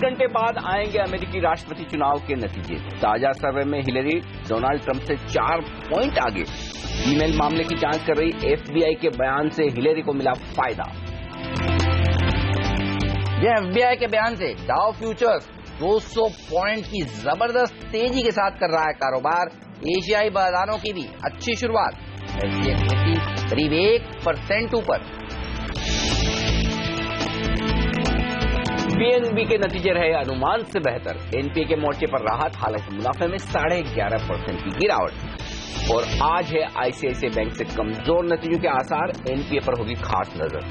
घंटे बाद आएंगे अमेरिकी राष्ट्रपति चुनाव के नतीजे। ताजा सर्वे में हिलेरी डोनाल्ड ट्रंप से 4 पॉइंट आगे। ईमेल मामले की जांच कर रही FBI के बयान से हिलेरी को मिला फायदा। यह FBI के बयान से डाउ फ्यूचर्स 200 पॉइंट की जबरदस्त तेजी के साथ कर रहा है कारोबार। एशियाई बाजारों की भी अच्छी शुरुआत। SGX निफ्टी करीब 1% ऊपर। PNB के नतीजे रहे अनुमान से बेहतर। NPA के मोर्चे पर राहत, हालांकि मुनाफे में 11.5% की गिरावट। और आज है ICICI बैंक से कमजोर नतीजों के आसार। NPA पर होगी खास नजर।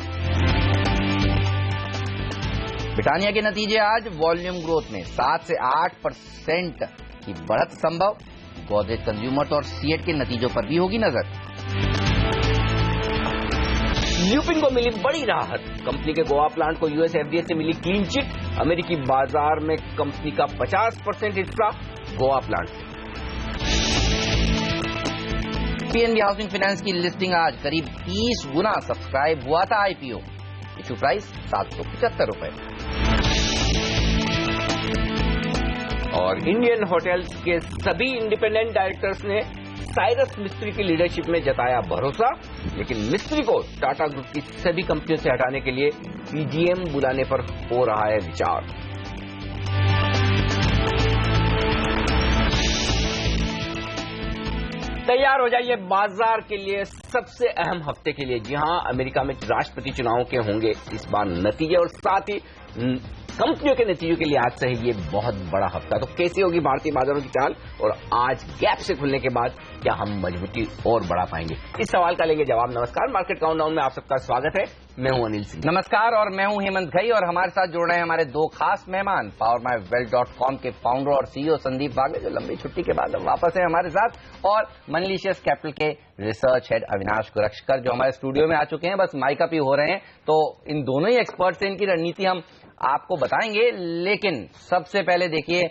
ब्रिटानिया के नतीजे आज वॉल्यूम ग्रोथ में 7 से 8% की बढ़त संभव। गोदरेज कंज्यूमर्स और सीएट के नतीजों पर भी होगी नजर। ल्यूपिन को मिली बड़ी राहत। कंपनी के गोवा प्लांट को US FDA से मिली क्लीन चिट। अमेरिकी बाजार में कंपनी का 50% हिस्सा गोवा प्लांट से। PNB हाउसिंग फाइनेंस की लिस्टिंग आज करीब 30 गुना सब्सक्राइब हुआ था IPO। इशू प्राइस 775 रुपए। और इंडियन होटल्स के सभी इंडिपेंडेंट डायरेक्टर्स ने साइरस मिस्त्री की लीडरशिप में जताया भरोसा, लेकिन मिस्त्री को टाटा ग्रुप की सभी कंपनियों से हटाने के लिए PGM बुलाने पर हो रहा है विचार। तैयार हो जाइए बाजार के लिए सबसे अहम हफ्ते के लिए। जी हां, अमेरिका में राष्ट्रपति चुनाव के होंगे इस बार नतीजे और साथ ही कंपनियों के नतीजों के लिए आज से ये बहुत बड़ा हफ्ता। तो कैसी होगी भारतीय बाजारों की चाल और आज गैप से खुलने के बाद क्या हम मजबूती और बढ़ा पाएंगे, इस सवाल का लेंगे जवाब। नमस्कार, मार्केट काउंटडाउन में आप सबका स्वागत है। मैं हूं अनिल सिंह। नमस्कार, और मैं हूं हेमंत घई, और हमारे साथ जुड़ रहे हैं हमारे दो खास मेहमान, PowerMyWealth.com के फाउंडर और CEO संदीप वागले, जो लंबी छुट्टी के बाद वापस है हमारे साथ, और मनीलिशियस कैपिटल के रिसर्च हेड अविनाश गोरक्षकर, जो हमारे स्टूडियो में आ चुके हैं, बस माइक अप ही हो रहे हैं। तो इन दोनों ही एक्सपर्ट से इनकी रणनीति हम आपको बताएंगे, लेकिन सबसे पहले देखिए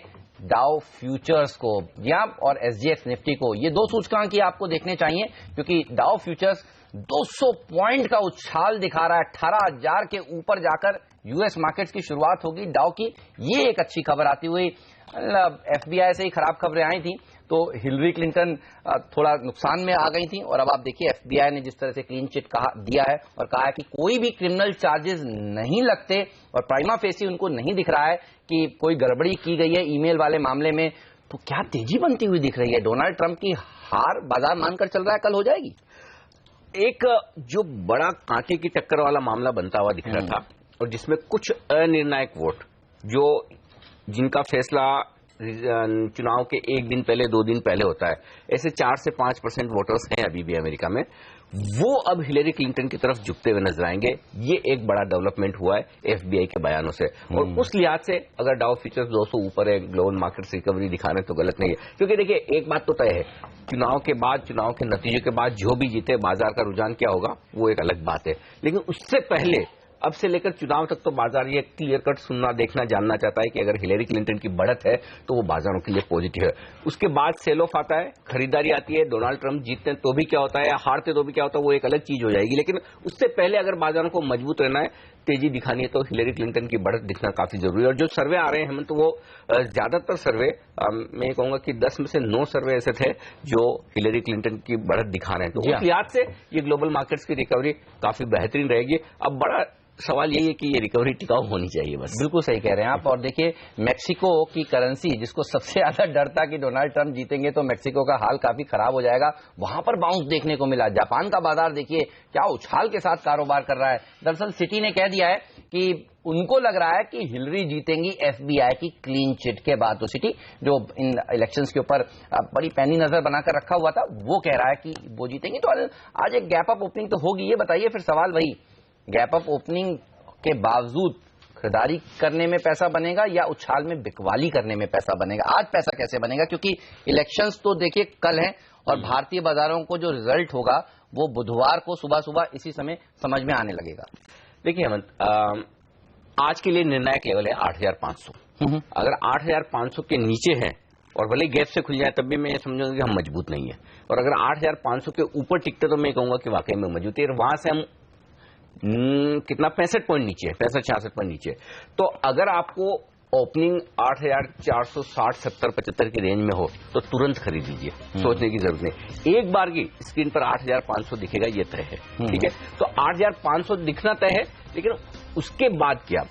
डाउ फ्यूचर्स को, यहाँ और SGX निफ्टी को। ये दो सूचकांक ही आपको देखने चाहिए, क्योंकि डाउ फ्यूचर्स 200 पॉइंट का उछाल दिखा रहा है। 18,000 के ऊपर जाकर US मार्केट्स की शुरुआत होगी डाउ की। ये एक अच्छी खबर आती हुई, FBI से ही खराब खबरें आई थी, तो हिलरी क्लिंटन थोड़ा नुकसान में आ गई थी, और अब आप देखिए FBI ने जिस तरह से क्लीन चिट दिया है और कहा है कि कोई भी क्रिमिनल चार्जेस नहीं लगते, और प्राइमा फेसी उनको नहीं दिख रहा है कि कोई गड़बड़ी की गई है ईमेल वाले मामले में। तो क्या तेजी बनती हुई दिख रही है। डोनाल्ड ट्रंप की हार बाजार मानकर चल रहा है, कल हो जाएगी। एक जो बड़ा कांटे की टक्कर वाला मामला बनता हुआ दिख रहा था, और जिसमें कुछ अनिर्णायक वोट, जो जिनका फैसला चुनाव के एक दिन पहले 2 दिन पहले होता है, ऐसे 4 से 5% वोटर्स हैं अभी भी अमेरिका में, वो अब हिलेरी क्लिंटन की तरफ झुकते हुए नजर आएंगे। ये एक बड़ा डेवलपमेंट हुआ है FBI के बयानों से, और उस लिहाज से अगर डाउ फ्यूचर्स 200 ऊपर है, ग्लोबल मार्केट्स रिकवरी दिखा रहे हैं, तो गलत नहीं है। क्योंकि देखिए, एक बात तो तय है, चुनाव के बाद, चुनाव के नतीजों के बाद जो भी जीते, बाजार का रुझान क्या होगा वो एक अलग बात है। लेकिन उससे पहले अब से लेकर चुनाव तक तो बाजार ये क्लियर कट सुनना, देखना, जानना चाहता है कि अगर हिलेरी क्लिंटन की बढ़त है तो वो बाजारों के लिए पॉजिटिव है। उसके बाद सेल ऑफ आता है, खरीदारी आती है, डोनाल्ड ट्रंप जीतते हैं तो भी क्या होता है, या हारते तो भी क्या होता है, वो एक अलग चीज हो जाएगी। लेकिन उससे पहले अगर बाजारों को मजबूत रहना है, तेजी दिखानी है, तो हिलेरी क्लिंटन की बढ़त दिखना काफी जरूरी है। और जो सर्वे आ रहे हैं हेमंत, तो वो ज्यादातर सर्वे, मैं ये कहूंगा कि 10 में से 9 सर्वे ऐसे थे जो हिलेरी क्लिंटन की बढ़त दिखा रहे हैं। तो उस लिहाज से ये ग्लोबल मार्केट्स की रिकवरी काफी बेहतरीन रहेगी। अब बड़ा सवाल यही है कि ये रिकवरी टिकाऊ होनी चाहिए बस। बिल्कुल सही कह रहे हैं आप। और देखिए, मैक्सिको की करेंसी, जिसको सबसे ज्यादा डर था कि डोनाल्ड ट्रंप जीतेंगे तो मैक्सिको का हाल काफी खराब हो जाएगा, वहां पर बाउंस देखने को मिला। जापान का बाजार देखिए क्या उछाल के साथ कारोबार कर रहा है। दरअसल सिटी ने कह दिया है कि उनको लग रहा है कि हिलरी जीतेंगी FBI की क्लीन चिट के बाद। तो सिटी, जो इन इलेक्शंस के ऊपर बड़ी पैनी नजर बनाकर रखा हुआ था, वो कह रहा है कि वो जीतेंगी। तो आज एक गैप अप ओपनिंग तो होगी। ये बताइए फिर सवाल वही, गैप अप ओपनिंग के बावजूद खरीदारी करने में पैसा बनेगा या उछाल में बिकवाली करने में पैसा बनेगा? आज पैसा कैसे बनेगा, क्योंकि इलेक्शंस तो देखिए कल हैं, और भारतीय बाजारों को जो रिजल्ट होगा वो बुधवार को सुबह सुबह इसी समय समझ में आने लगेगा। देखिए हेमंत, आज के लिए निर्णायक लेवल है 8,500। अगर 8,500 के नीचे है और भले गैप से खुल जाए, तब भी मैं समझूंगा कि हम मजबूत नहीं है। और अगर 8,500 के ऊपर टिकते तो मैं कहूंगा कि वाकई में मजबूती है। वहां से हम कितना 65 पॉइंट नीचे, 65-66 पॉइंट नीचे। तो अगर आपको ओपनिंग 8,460, 70, 75 की रेंज में हो तो तुरंत खरीद लीजिए, सोचने की जरूरत नहीं। एक बार की स्क्रीन पर 8,500 दिखेगा, ये तय है, ठीक है। तो 8,500 दिखना तय है, लेकिन उसके बाद क्या,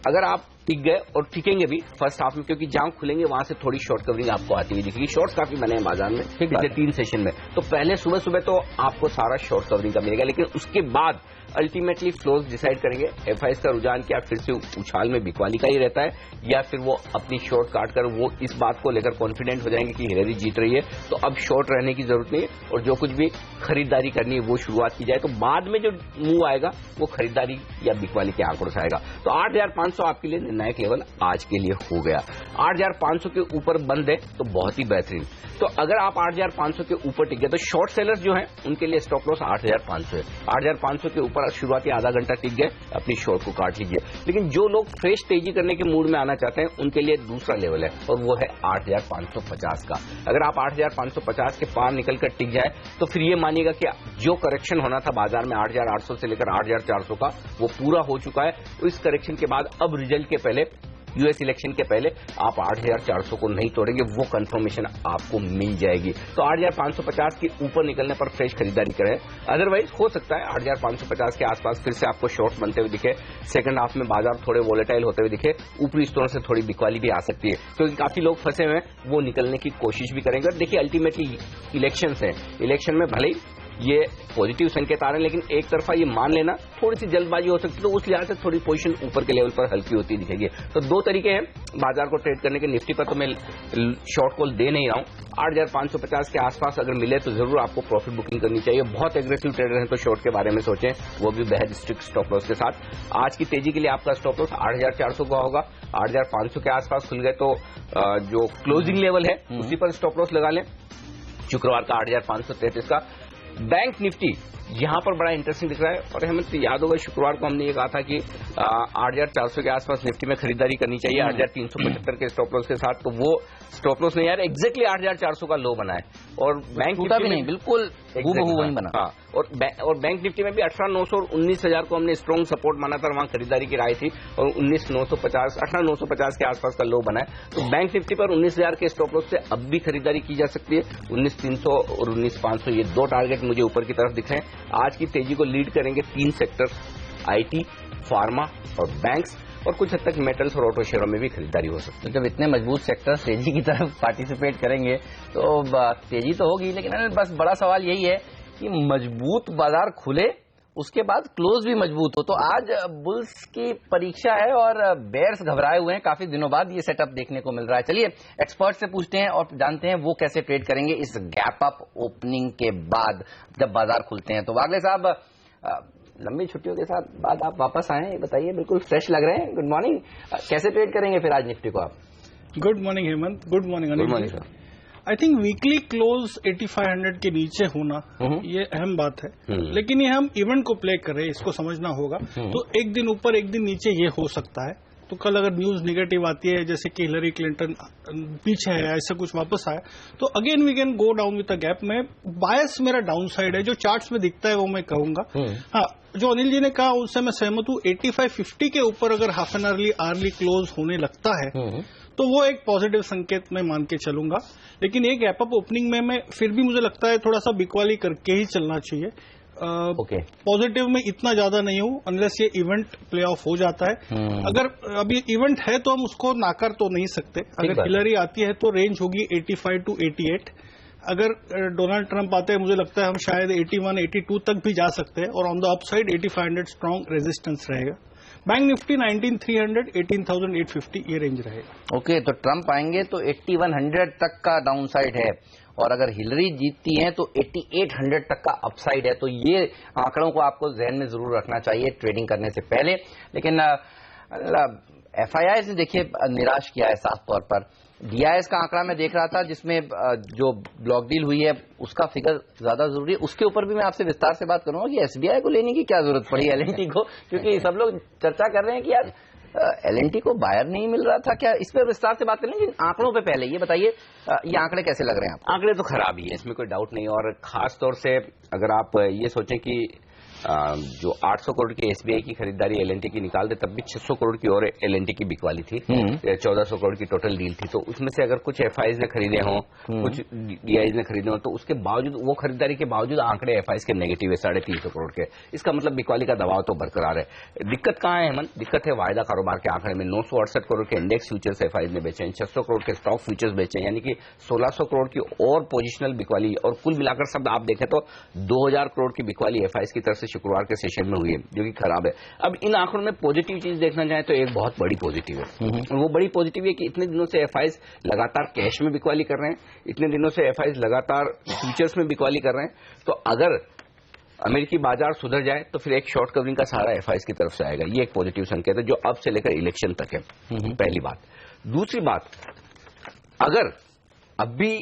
अगर आप टिक गए और टिकेंगे भी फर्स्ट हाफ में, क्योंकि जहां खुलेंगे वहां से थोड़ी शॉर्ट कवरिंग आपको आती हुई दिखेगी। शॉर्ट्स काफी बने हैं बाजार में पिछले 3 सेशन में, तो पहले सुबह सुबह तो आपको सारा शॉर्ट कवरिंग का मिलेगा, लेकिन उसके बाद अल्टीमेटली फ्लोज डिसाइड करेंगे एफआईएस का रुझान क्या फिर से उछाल में बिकवाली का ही रहता है, या फिर वो अपनी शॉर्ट काटकर वो इस बात को लेकर कॉन्फिडेंट हो जाएंगे कि हिलेरी जीत रही है, तो अब शॉर्ट रहने की जरूरत नहीं है और जो कुछ भी खरीदारी करनी है वो शुरुआत की जाए। तो बाद में जो मूव आएगा वो खरीदारी या बिकवाली के आंकड़ों से आएगा। तो 8,500 आपके लिए निर्णायक लेवल आज के लिए हो गया। 8,500 के ऊपर बंद है तो बहुत ही बेहतरीन। तो अगर आप 8,500 के ऊपर टिक गए तो शॉर्ट सेलर्स जो हैं उनके लिए स्टॉप लॉस 8,500 है। 8,500 के ऊपर शुरुआती आधा घंटा टिक गए, अपनी शॉर्ट को काट लीजिए। लेकिन जो लोग फ्रेश तेजी करने के मूड में आना चाहते हैं उनके लिए दूसरा लेवल है और वो है 8,550 का। अगर आप 8,550 के पार निकलकर टिक जाए तो फिर ये मानिएगा कि जो करेक्शन होना था बाजार में 8,800 से लेकर 8,400 का, वो पूरा हो चुका है। तो इस करेक्शन के बाद अब रिजल्ट के पहले, यूएस इलेक्शन के पहले आप 8,400 को नहीं तोड़ेंगे, वो कंफर्मेशन आपको मिल जाएगी। तो 8,550 के ऊपर निकलने पर फ्रेश खरीदारी करें। अदरवाइज हो सकता है 8,550 के आसपास फिर से आपको शॉर्ट बनते हुए दिखे, सेकंड हाफ में बाजार थोड़े वोलेटाइल होते हुए दिखे, ऊपरी स्तरों से थोड़ी बिकवाली भी आ सकती है, क्योंकि काफी लोग फंसे हुए हैं, वो निकलने की कोशिश भी करेंगे। देखिए अल्टीमेटली इलेक्शन है, इलेक्शन में भले ही ये पॉजिटिव संकेत आ रहे हैं, लेकिन एक तरफा ये मान लेना थोड़ी सी जल्दबाजी हो सकती है, तो उस लिहाज से थोड़ी पोजीशन ऊपर के लेवल पर हल्की होती दिखेगी। तो दो तरीके हैं बाजार को ट्रेड करने के। निफ्टी पर तो मैं शॉर्ट कॉल दे नहीं रहा हूं, 8,550 के आसपास अगर मिले तो जरूर आपको प्रॉफिट बुकिंग करनी चाहिए। बहुत एग्रेसिव ट्रेडर हैं तो शॉर्ट के बारे में सोचें, वो भी बेहद स्ट्रिक्ट स्टॉप लॉस के साथ। आज की तेजी के लिए आपका स्टॉप लॉस 8,400 का होगा। 8,500 के आसपास खुल गए तो जो क्लोजिंग लेवल है उसी पर स्टॉप लॉस लगा लें। शुक्रवार का 8,533 का। बैंक निफ्टी यहां पर बड़ा इंटरेस्टिंग दिख रहा है, और हेमंत याद होगा शुक्रवार को हमने ये कहा था कि 8,400 के आसपास निफ्टी में खरीदारी करनी चाहिए 8,375 के स्टॉप लॉस के साथ। तो वो स्टॉप लॉस नहीं यार, एग्जैक्टली 8,400 का लो बना है और बैंक निफ्टी भी नहीं, बिल्कुल वही बना। हाँ, और बैंक निफ्टी में भी 18,900 और 19,000 को हमने स्ट्रॉन्ग सपोर्ट माना था, वहां खरीदारी की राय थी, और 19,950 18,950 के आसपास का लो बना है। तो बैंक निफ्टी पर 19,000 के स्टॉप लॉस से अब भी खरीदारी की जा सकती है। 19,300 और 19,500 ये दो टारगेट मुझे ऊपर की तरफ दिख रहे हैं। आज की तेजी को लीड करेंगे 3 सेक्टर, आईटी, फार्मा और बैंक्स, और कुछ हद तक मेटल्स और ऑटो शेयरों में भी खरीदारी हो सकती है। जब इतने मजबूत सेक्टर तेजी की तरफ पार्टिसिपेट करेंगे तो तेजी तो होगी, लेकिन बस बड़ा सवाल यही है कि मजबूत बाजार खुले, उसके बाद क्लोज भी मजबूत हो। तो आज बुल्स की परीक्षा है और बेयर्स घबराए हुए हैं, काफी दिनों बाद ये सेटअप देखने को मिल रहा है। चलिए एक्सपर्ट से पूछते हैं और जानते हैं वो कैसे ट्रेड करेंगे इस गैप अप ओपनिंग के बाद जब बाजार खुलते हैं। तो वागले साहब, लंबी छुट्टियों के साथ बाद आप वापस आए, बताइए, बिल्कुल फ्रेश लग रहे हैं। Good morning. कैसे ट्रेड करेंगे फिर आज निफ्टी को आप? Good morning Hemant, good morning Anil ji. I think weekly close 8,500 के नीचे होना ये अहम बात है, लेकिन ये हम इवेंट को प्ले कर रहे हैं, इसको समझना होगा। तो एक दिन ऊपर एक दिन नीचे ये हो सकता है। तो कल अगर न्यूज निगेटिव आती है जैसे कि हिलरी क्लिंटन पीछे है, ऐसा कुछ वापस आया, तो again we can go down with a gap में। बायस मेरा डाउन साइड है, जो चार्ट्स में दिखता है वो मैं कहूंगा। हाँ, जो अनिल जी ने कहा उससे मैं सहमत हूं। 8550 के ऊपर अगर हाफ एन आवर्ली क्लोज होने लगता है तो वो एक पॉजिटिव संकेत मैं मान के चलूंगा। लेकिन एक गैप अप ओपनिंग में मैं फिर भी मुझे लगता है थोड़ा सा बिकवाली करके ही चलना चाहिए। पॉजिटिव में इतना ज्यादा नहीं हूं अनलेस ये इवेंट प्ले ऑफ हो जाता है। अगर अभी इवेंट है तो हम उसको नाकार तो नहीं सकते। अगर हिलरी आती है तो रेंज होगी 85 to 88। अगर डोनाल्ड ट्रंप आते हैं मुझे लगता है हम शायद 81, 82 तक भी जा सकते हैं, और on the upside 8,500 strong resistance रहेगा। बैंक निफ्टी 19,300, 18,850 ये रेंज रहेगा। ओके, तो ट्रंप आएंगे तो 8,100 तक का डाउन साइड है, और अगर हिलरी जीतती हैं तो 8,800 तक का अपसाइड है। तो ये आंकड़ों को आपको जहन में जरूर रखना चाहिए ट्रेडिंग करने से पहले। लेकिन एफआईआई ने देखिए निराश किया है साफ तौर पर। डीआईएस का आंकड़ा मैं देख रहा था जिसमें जो ब्लॉक डील हुई है उसका फिगर ज्यादा जरूरी है, उसके ऊपर भी मैं आपसे विस्तार से बात करूंगा कि एसबीआई को लेने की क्या जरूरत पड़ी एलएनटी को, क्योंकि सब लोग चर्चा कर रहे हैं कि यार एलएनटी को बायर नहीं मिल रहा था क्या। इस पर विस्तार से बात करेंगे। आंकड़ों पे पहले ये बताइए, ये आंकड़े कैसे लग रहे हैं आप? आंकड़े तो खराब ही है, इसमें कोई डाउट नहीं। और खास तौर से अगर आप ये सोचें कि जो 800 करोड़ की एसबीआई की खरीदारी एलएनटी की निकाल दे तब भी 600 करोड़ की और एलएनटी की बिकवाली थी, 1400 करोड़ की टोटल डील थी। तो उसमें से अगर कुछ एफआईज ने खरीदे हों, कुछ डीआईज ने खरीदे हों, तो उसके बावजूद, वो खरीदारी के बावजूद आंकड़े एफआईज के नेगेटिव है 350 करोड़ के। इसका मतलब बिकवाली का दबाव तो बरकरार है। दिक्कत कहां है हेमंत? दिक्कत है वायदा कारोबार के आंकड़े में। 968 करोड़ के इंडेक्स फ्यूचर्स एफआईज ने बेचे हैं, 600 करोड़ के स्टॉक फ्यूचर्स बेचे हैं, यानी कि 1600 करोड़ की और पोजिशनल बिकवाली, और कुल मिलाकर सब आप देखें तो 2000 करोड़ की बिकवाली एफआईज की तरफ से शुक्रवार के सेशन में हुई है, जो कि खराब है। अब इन आंकड़ों में पॉजिटिव चीज देखना चाहे तो एक बहुत बड़ी पॉजिटिव है, और वो बड़ी पॉजिटिव है कि इतने दिनों से एफआईज लगातार कैश में बिकवाली कर रहे हैं, इतने दिनों से एफआईज लगातार फ्यूचर्स में बिकवाली कर रहे हैं। तो अगर अमेरिकी बाजार सुधर जाए तो फिर एक शॉर्ट कवरिंग का सहारा एफआईज की तरफ से आएगा। ये एक पॉजिटिव संकेत है जो अब से लेकर इलेक्शन तक है, पहली बात। दूसरी बात, अगर अब भी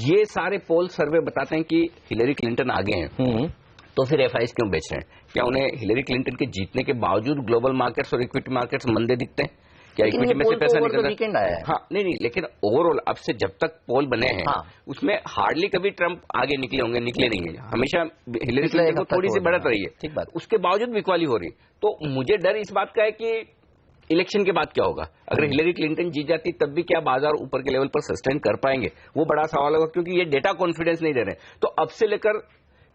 ये सारे पोल सर्वे बताते हैं कि हिलरी क्लिंटन आगे हैं, तो फिर एफआईज क्यों बेच रहे हैं? क्या उन्हें हिलरी क्लिंटन के जीतने के बावजूद ग्लोबल मार्केट्स और इक्विटी मार्केट्स मंदे दिखते हैं? क्या इक्विटी में से पैसा निकल रहा है? हाँ, नहीं, लेकिन ओवरऑल अब से जब तक पोल बने हैं, उसमें हार्डली कभी ट्रंप आगे निकले होंगे, निकले नहीं है। हमेशा हिलरी क्लिंटन को थोड़ी सी बढ़त रही है, उसके बावजूद बिकवाली हो रही। तो मुझे डर इस बात का है कि इलेक्शन के बाद क्या होगा। अगर हिलरी क्लिंटन जीत जाती तब भी क्या बाजार ऊपर के लेवल पर सस्टेन कर पाएंगे, वो बड़ा सवाल होगा, क्योंकि ये डेटा कॉन्फिडेंस नहीं दे रहे हैं। तो अब से लेकर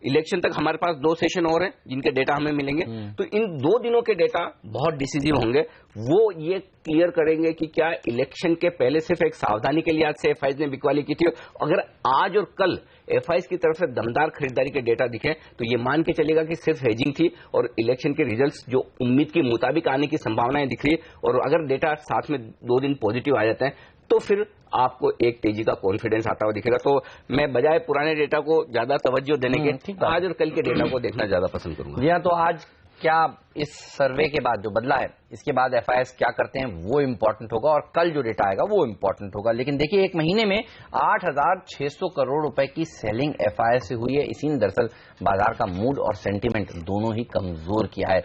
इलेक्शन तक हमारे पास 2 सेशन और हैं जिनके डेटा हमें मिलेंगे, तो इन 2 दिनों के डेटा बहुत डिसीजिव होंगे। वो ये क्लियर करेंगे कि क्या इलेक्शन के पहले सिर्फ एक सावधानी के लिए आज से एफआईज ने बिकवाली की थी। अगर आज और कल एफआईज की तरफ से दमदार खरीदारी के डेटा दिखे तो ये मान के चलेगा कि सिर्फ हेजिंग थी, और इलेक्शन के रिजल्ट्स जो उम्मीद के मुताबिक आने की संभावनाएं दिख रही है। और अगर डेटा साथ में 2 दिन पॉजिटिव आ जाते हैं तो फिर आपको एक तेजी का कॉन्फिडेंस आता हुआ दिखेगा। तो मैं बजाय पुराने डेटा को ज्यादा तवज्जो देने के आज और कल के डेटा को देखना ज्यादा पसंद करूंगा। जी हाँ, तो आज क्या इस सर्वे के बाद जो बदला है, इसके बाद एफआईएस क्या करते हैं वो इम्पोर्टेंट होगा, और कल जो डेटा आएगा वो इम्पोर्टेंट होगा। लेकिन देखिए, एक महीने में 8600 करोड़ रुपए की सेलिंग एफआईएस से हुई है। इसी ने दरअसल बाजार का मूड और सेंटीमेंट दोनों ही कमजोर किया है।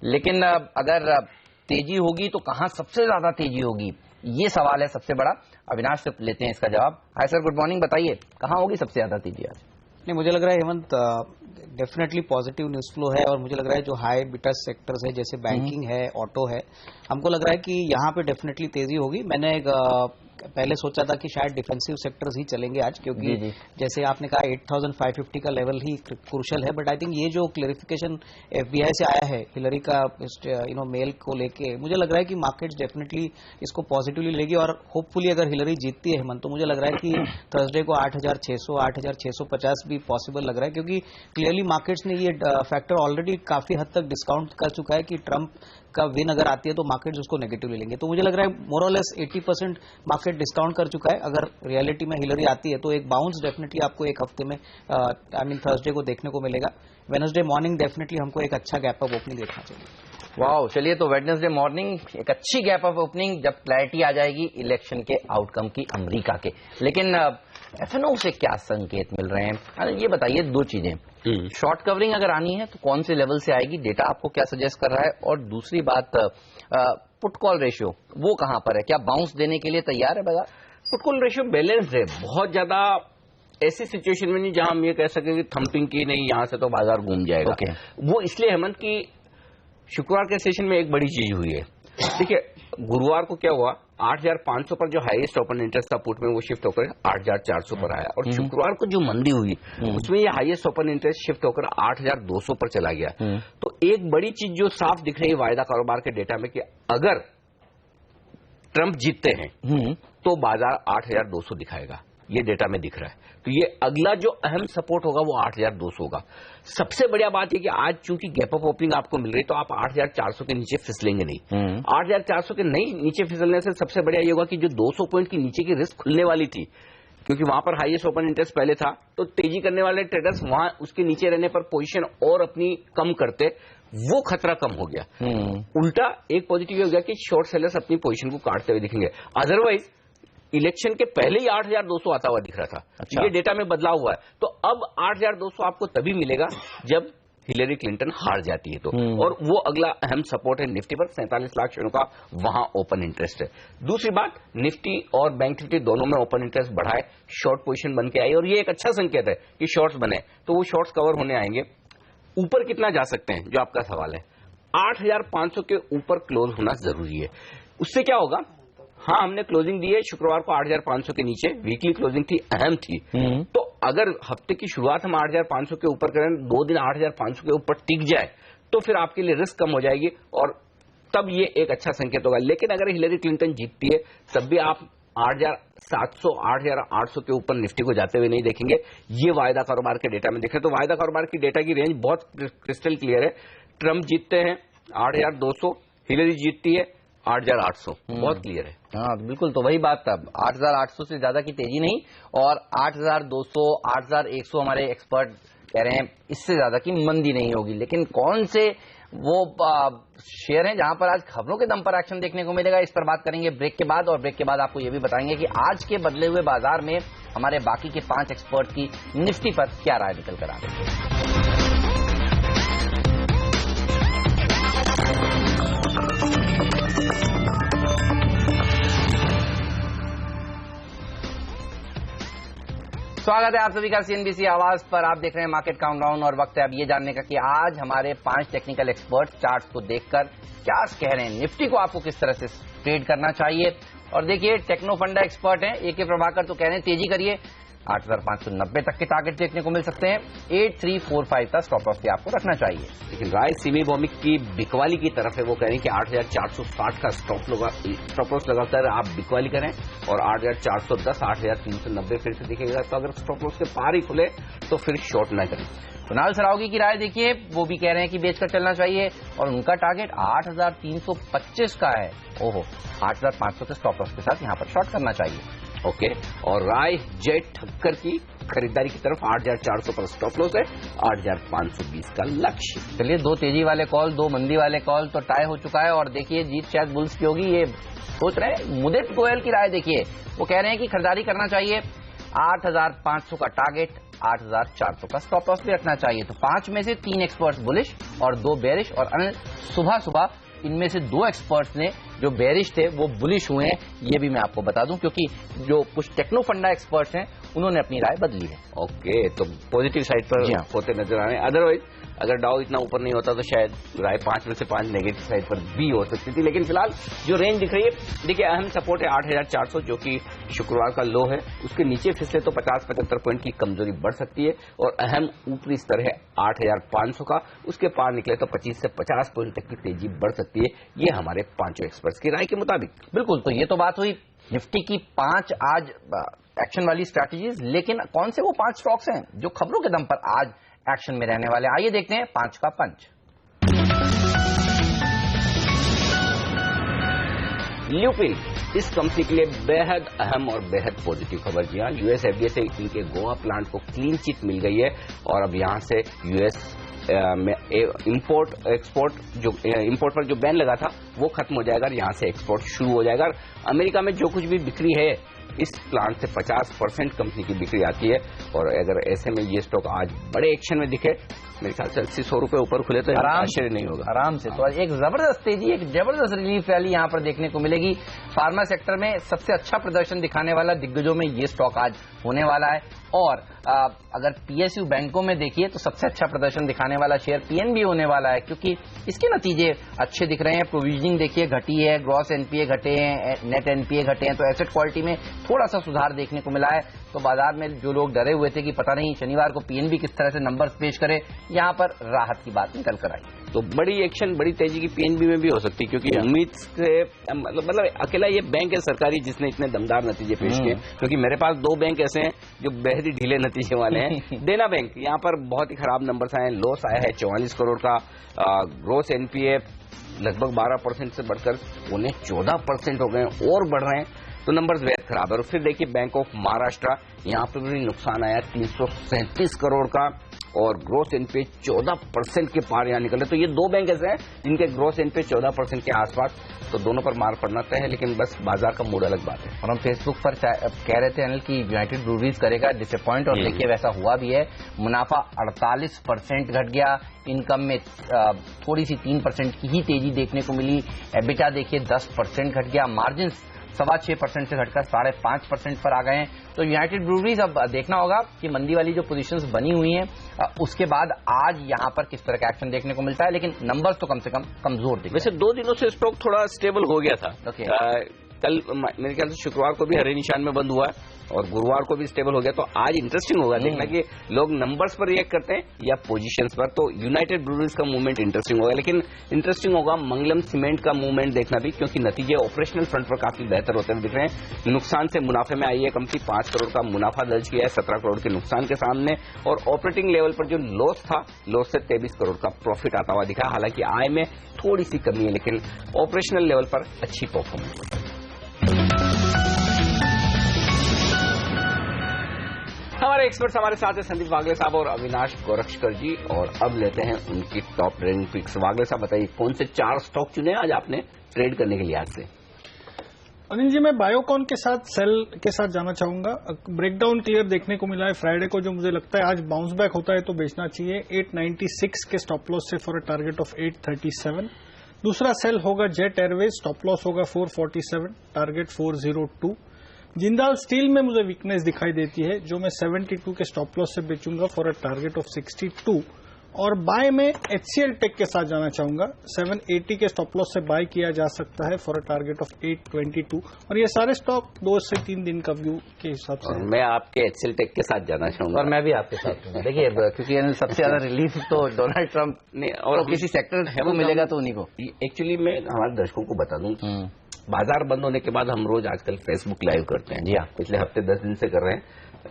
लेकिन अगर तेजी होगी तो कहां सबसे ज्यादा तेजी होगी, ये सवाल है सबसे बड़ा। अविनाश से लेते हैं इसका जवाब। Hi sir, good morning. बताइए कहां होगी सबसे ज्यादा तेजी आज? नहीं, मुझे लग रहा है Hemant definitely positive news flow है, और मुझे लग रहा है जो हाई बीटा सेक्टर्स है जैसे बैंकिंग है, ऑटो है, हमको लग रहा है कि यहाँ पे डेफिनेटली तेजी होगी। मैंने पहले सोचा था कि शायद डिफेंसिव सेक्टर्स ही चलेंगे आज, क्योंकि जैसे आपने कहा 8550 का लेवल ही क्रूशल है। बट आई थिंक ये जो क्लेरिफिकेशन एफबीआई से आया है हिलरी का मेल को लेके, मुझे लग रहा है कि मार्केट्स डेफिनेटली इसको पॉजिटिवली लेगी। और होपफुली अगर हिलरी जीतती है हेमंत, तो मुझे लग रहा है कि थर्सडे को 8600 8650 भी पॉसिबल लग रहा है, क्योंकि क्लियरली मार्केट्स ने ये फैक्टर ऑलरेडी काफी हद तक डिस्काउंट कर चुका है कि ट्रंप का विन अगर आती है तो मार्केट्स उसको नेगेटिवली लेंगे। तो मुझे लग रहा है मोर और लेस 80% मार्केट डिस्काउंट कर चुका है। अगर रियलिटी में हिलरी आती है तो एक बाउंस डेफिनेटली आपको एक हफ्ते में थर्सडे को देखने को मिलेगा। वेडनेसडे मॉर्निंग डेफिनेटली हमको एक अच्छा गैप अप ओपनिंग देखना चाहिए। वाह, चलिए, तो वेडनेसडे मॉर्निंग एक अच्छी गैप अप ओपनिंग जब क्लैरिटी आ जाएगी इलेक्शन के आउटकम की अमेरिका के। लेकिन एफएनओ से क्या संकेत मिल रहे हैं, ये बताइए 2 चीजें। शॉर्ट कवरिंग अगर आनी है तो कौन से लेवल से आएगी, डेटा आपको क्या सजेस्ट कर रहा है, और दूसरी बात पुट कॉल रेशियो वो कहां पर है, क्या बाउंस देने के लिए तैयार है बाजार? पुट कॉल रेशियो बैलेंस्ड है, बहुत ज्यादा ऐसी सिचुएशन में नहीं जहां हम ये कह सकें कि थंपिंग की नहीं, यहां से तो बाजार घूम जाएगा। वो इसलिए हेमंत की शुक्रवार के सेशन में एक बड़ी चीज हुई है। देखिए, गुरुवार को क्या हुआ, 8500 पर जो हाईएस्ट ओपन इंटरेस्ट था पुट में, वो शिफ्ट होकर 8400 पर आया, और शुक्रवार को जो मंदी हुई उसमें ये हाईएस्ट ओपन इंटरेस्ट शिफ्ट होकर 8200 पर चला गया। तो एक बड़ी चीज जो साफ दिख रही है वायदा कारोबार के डेटा में कि अगर ट्रंप जीतते हैं तो बाजार 8200 दिखाएगा, ये डेटा में दिख रहा है। तो ये अगला जो अहम सपोर्ट होगा वो 8200 होगा। सबसे बढ़िया बात है कि आज चूंकि गैप अप ओपनिंग आपको मिल रही है तो आप 8400 के नीचे फिसलेंगे नहीं। 8400 के नहीं नीचे फिसलने से सबसे बढ़िया ये होगा कि जो 200 पॉइंट की नीचे की रिस्क खुलने वाली थी, क्योंकि वहां पर हाईएस्ट ओपन इंटरेस्ट पहले था, तो तेजी करने वाले ट्रेडर्स वहां उसके नीचे रहने पर पोजीशन और अपनी कम करते, वो खतरा कम हो गया। उल्टा एक पॉजिटिव हो गया कि शॉर्ट सेलर्स अपनी पोजीशन को काटते हुए दिखेंगे। अदरवाइज इलेक्शन के पहले ही 8200 आता हुआ दिख रहा था। अच्छा। ये डेटा में बदलाव हुआ है, तो अब 8200 आपको तभी मिलेगा जब हिलरी क्लिंटन हार जाती है तो, और वो अगला अहम सपोर्ट है निफ्टी पर 47 लाख शेयरों का, वहां ओपन इंटरेस्ट है। दूसरी बात, निफ्टी और बैंक निफ्टी दोनों में ओपन इंटरेस्ट बढ़ा है, शॉर्ट पोजीशन बन के आई, और ये एक अच्छा संकेत है कि शॉर्ट्स बने, तो वो शॉर्ट्स कवर होने आएंगे। ऊपर कितना जा सकते हैं, जो आपका सवाल है, 8,500 के ऊपर क्लोज होना जरूरी है। उससे क्या होगा, हाँ हमने क्लोजिंग दी है शुक्रवार को 8,500 के नीचे, वीकली क्लोजिंग थी, अहम थी। तो अगर हफ्ते की शुरुआत हम 8,500 के ऊपर करें, 2 दिन 8,500 के ऊपर टिक जाए, तो फिर आपके लिए रिस्क कम हो जाएगी और तब ये एक अच्छा संकेत होगा। लेकिन अगर हिलेरी क्लिंटन जीतती है तब भी आप 8,700 8,800 के ऊपर निफ्टी को जाते हुए नहीं देखेंगे। ये वायदा कारोबार के डेटा में देखें तो वायदा कारोबार की डेटा की रेंज बहुत क्रिस्टल क्लियर है। ट्रंप जीतते हैं 8,200, हिलेरी जीतती है 8,800, बहुत क्लियर है। हाँ बिल्कुल, तो वही बात, अब 8,800 से ज्यादा की तेजी नहीं और 8,200 8,100 हमारे एक्सपर्ट कह रहे हैं इससे ज्यादा की मंदी नहीं होगी। लेकिन कौन से वो शेयर हैं जहां पर आज खबरों के दम पर एक्शन देखने को मिलेगा, इस पर बात करेंगे ब्रेक के बाद। और ब्रेक के बाद आपको ये भी बताएंगे कि आज के बदले हुए बाजार में हमारे बाकी के 5 एक्सपर्ट की निफ्टी पर क्या राय निकल कर आ रही है। स्वागत है आप सभी का सीएनबीसी आवाज पर। आप देख रहे हैं मार्केट काउंटडाउन और वक्त है अब ये जानने का कि आज हमारे 5 टेक्निकल एक्सपर्ट चार्ट्स को देखकर क्या कह रहे हैं, निफ्टी को आपको किस तरह से ट्रेड करना चाहिए। और देखिए टेक्नो फंडा एक्सपर्ट हैं एके प्रभाकर, तो कह रहे हैं तेजी करिए, 8,590 तक के टारगेट देखने को मिल सकते हैं, 8,345 का स्टॉप लॉस भी आपको रखना चाहिए। लेकिन राय सिमी भौमिक की बिकवाली की तरफ है, वो कह रहे हैं कि 8,460 का स्टॉप लॉस लगाकर आप बिकवाली करें और 8,410 8,390 फिर से दिखेगा। तो अगर स्टॉप लॉस के पार ही खुले तो फिर शॉर्ट न करें। कुणाल सरावगी की राय देखिए, वो भी कह रहे हैं कि बेचकर चलना चाहिए और उनका टारगेट 8,325 का है। ओहो, 8,500 के स्टॉप लॉस के साथ यहां पर शॉर्ट करना चाहिए। ओके, और राय जय ठक्कर की खरीदारी की तरफ 8,400 पर स्टॉप लॉस है, 8,520 का लक्ष्य। चलिए, 2 तेजी वाले कॉल 2 मंदी वाले कॉल तो टाई हो चुका है और देखिए जीत शायद बुल्स की होगी, ये सोच रहे हैं। मुदित गोयल की राय देखिए, वो कह रहे हैं कि खरीदारी करना चाहिए, 8,500 का टारगेट, 8,400 का स्टॉप लॉस भी रखना चाहिए। तो 5 में से 3 एक्सपर्ट्स बुलिश और 2 बेरिश और अनिल सुबह सुबह इनमें से 2 एक्सपर्ट्स ने जो बेरिश थे वो बुलिश हुए हैं, ये भी मैं आपको बता दूं, क्योंकि जो कुछ टेक्नो फंडा एक्सपर्ट्स हैं उन्होंने अपनी राय बदली है। ओके, तो पॉजिटिव साइड पर होते नजर आ रहे हैं। अदरवाइज अगर डाउ इतना ऊपर नहीं होता तो शायद राय 5 में से 5 नेगेटिव साइड पर भी हो सकती थी। लेकिन फिलहाल जो रेंज दिख रही है, देखिए अहम सपोर्ट है 8,400 जो कि शुक्रवार का लो है, उसके नीचे फिसले तो 50-75 पॉइंट की कमजोरी बढ़ सकती है और अहम ऊपरी स्तर है 8,500 का, उसके पार निकले तो 25 से 50 पॉइंट तक की तेजी बढ़ सकती है। ये हमारे 5 एक्सपर्ट्स की राय के मुताबिक। बिल्कुल, तो ये तो बात हुई निफ्टी की 5 आज एक्शन वाली स्ट्रैटेजीज। लेकिन कौन से वो 5 स्टॉक्स हैं जो खबरों के दम पर आज एक्शन में रहने वाले, आइए देखते हैं 5 का पंच। ल्यूपिन इस कंपनी के लिए बेहद अहम और बेहद पॉजिटिव खबर। जी हाँ, यूएस एफडीए से इनके गोवा प्लांट को क्लीन चिट मिल गई है और अब यहां से यूएस में इंपोर्ट एक्सपोर्ट जो इंपोर्ट पर जो बैन लगा था वो खत्म हो जाएगा और यहां से एक्सपोर्ट शुरू हो जाएगा। अमेरिका में जो कुछ भी बिक्री है इस प्लांट से 50% कंपनी की बिक्री आती है और अगर ऐसे में ये स्टॉक आज बड़े एक्शन में दिखे, मेरे ख्याल से 80-100 रुपए ऊपर खुले तो आश्चर्य नहीं होगा, आराम से। तो एक जबरदस्त तेजी, एक जबरदस्त रिलीफ रैली यहां पर देखने को मिलेगी। फार्मा सेक्टर में सबसे अच्छा प्रदर्शन दिखाने वाला दिग्गजों में ये स्टॉक आज होने वाला है। और अगर पीएसयू बैंकों में देखिए तो सबसे अच्छा प्रदर्शन दिखाने वाला शेयर पीएनबी होने वाला है, क्योंकि इसके नतीजे अच्छे दिख रहे हैं। प्रोविजनिंग देखिए घटी है, ग्रॉस एनपीए घटे हैं, नेट एनपीए घटे हैं, तो एसेट क्वालिटी में थोड़ा सा सुधार देखने को मिला है। तो बाजार में जो लोग डरे हुए थे कि पता नहीं शनिवार को पीएनबी किस तरह से नंबर्स पेश करे, यहां पर राहत की बात निकल कर आई। तो बड़ी एक्शन, बड़ी तेजी की पीएनबी में भी हो सकती है, क्योंकि उम्मीद से मतलब अकेला ये बैंक है सरकारी जिसने इतने दमदार नतीजे पेश किए। क्योंकि मेरे पास 2 बैंक ऐसे हैं जो बेहद ही ढीले नतीजे वाले हैं। देना बैंक, यहाँ पर बहुत ही खराब नंबर्स आए हैं, लॉस आया है 44 करोड़ का, ग्रोस एनपीए लगभग 12% से बढ़कर 14% हो गए और बढ़ रहे हैं, तो नंबर्स बेहद खराब है। और फिर देखिए बैंक ऑफ महाराष्ट्र, यहाँ पर भी नुकसान आया 337 करोड़ का और ग्रोस एनपीए 14% के पार यहाँ निकले। तो ये 2 बैंक ऐसे हैं जिनके ग्रोस एनपीए 14% के आसपास, तो दोनों पर मार पड़ना तय है। लेकिन बस बाजार का मूड अलग बात है। और हम फेसबुक पर कह रहे थे अनिल की यूनाइटेड ब्रूवरीज करेगा डिसअपॉइंट, और देखिए वैसा हुआ भी है। मुनाफा 48% घट गया, इनकम में थोड़ी सी 3% की ही तेजी देखने को मिली। एबिटा देखिए 10% घट गया, मार्जिन 6.25% से घटकर 5.5% पर आ गए हैं। तो यूनाइटेड ब्रूवरीज, अब देखना होगा कि मंदी वाली जो पोजीशंस बनी हुई हैं उसके बाद आज यहां पर किस तरह का एक्शन देखने को मिलता है, लेकिन नंबर्स तो कम से कम कमजोर दिख रहे हैं। वैसे 2 दिनों से स्टॉक थोड़ा स्टेबल हो गया था। कल मेरे ख्याल से शुक्रवार को भी हरे निशान में बंद हुआ है और गुरुवार को भी स्टेबल हो गया। तो आज इंटरेस्टिंग होगा देखना कि लोग नंबर्स पर रिएक्ट करते हैं या पोजीशंस पर। तो यूनाइटेड ब्रूवरीज का मूवमेंट इंटरेस्टिंग होगा, लेकिन इंटरेस्टिंग होगा मंगलम सीमेंट का मूवमेंट देखना भी, क्योंकि नतीजे ऑपरेशनल फ्रंट पर काफी बेहतर होते हुए दिख रहे हैं। नुकसान से मुनाफे में आई है कंपनी, 5 करोड़ का मुनाफा दर्ज किया है 17 करोड़ के नुकसान के सामने, और ऑपरेटिंग लेवल पर जो लॉस था, लॉस से 23 करोड़ का प्रॉफिट आता हुआ दिखा। हालांकि आय में थोड़ी सी कमी है, लेकिन ऑपरेशनल लेवल पर अच्छी परफॉर्मेंस। हमारे एक्सपर्ट्स हमारे साथ हैं संदीप वागले साहब और अविनाश गोरक्षकर जी, और अब लेते हैं उनकी टॉप ट्रेडिंग पिक्स। वागले साहब बताइए कौन से 4 स्टॉक चुने आज आपने ट्रेड करने के लिहाज से? अनिल जी, मैं बायोकॉन के साथ सेल के साथ जाना चाहूंगा। ब्रेकडाउन क्लियर देखने को मिला है फ्राइडे को, जो मुझे लगता है आज बाउंस बैक होता है तो बेचना चाहिए। 896 के स्टॉप लॉस से फॉर अ टारगेट ऑफ 837। दूसरा सेल होगा जेट एयरवेज, स्टॉप लॉस होगा 447, टारगेट 402। जिंदाल स्टील में मुझे वीकनेस दिखाई देती है, जो मैं 72 के स्टॉप लॉस से बेचूंगा फॉर अ टारगेट ऑफ 62। और बाय में एचसीएल टेक के साथ जाना चाहूंगा, 780 के स्टॉप लॉस से बाय किया जा सकता है फॉर अ टारगेट ऑफ 822। और ये सारे स्टॉक 2 से 3 दिन का व्यू के हिसाब से। मैं आपके एचसीएल टेक के साथ जाना चाहूंगा, और मैं भी आपके साथ हूं। देखिए, क्योंकि सबसे ज्यादा रिलीफ तो डोनाल्ड ट्रंप ने, और किसी सेक्टर को मिलेगा तो उन्हीं को। एक्चुअली मैं हमारे दर्शकों को बता दूं, बाजार बंद होने के बाद हम रोज आजकल फेसबुक लाइव करते हैं। जी हाँ, पिछले हफ्ते 10 दिन से कर रहे हैं,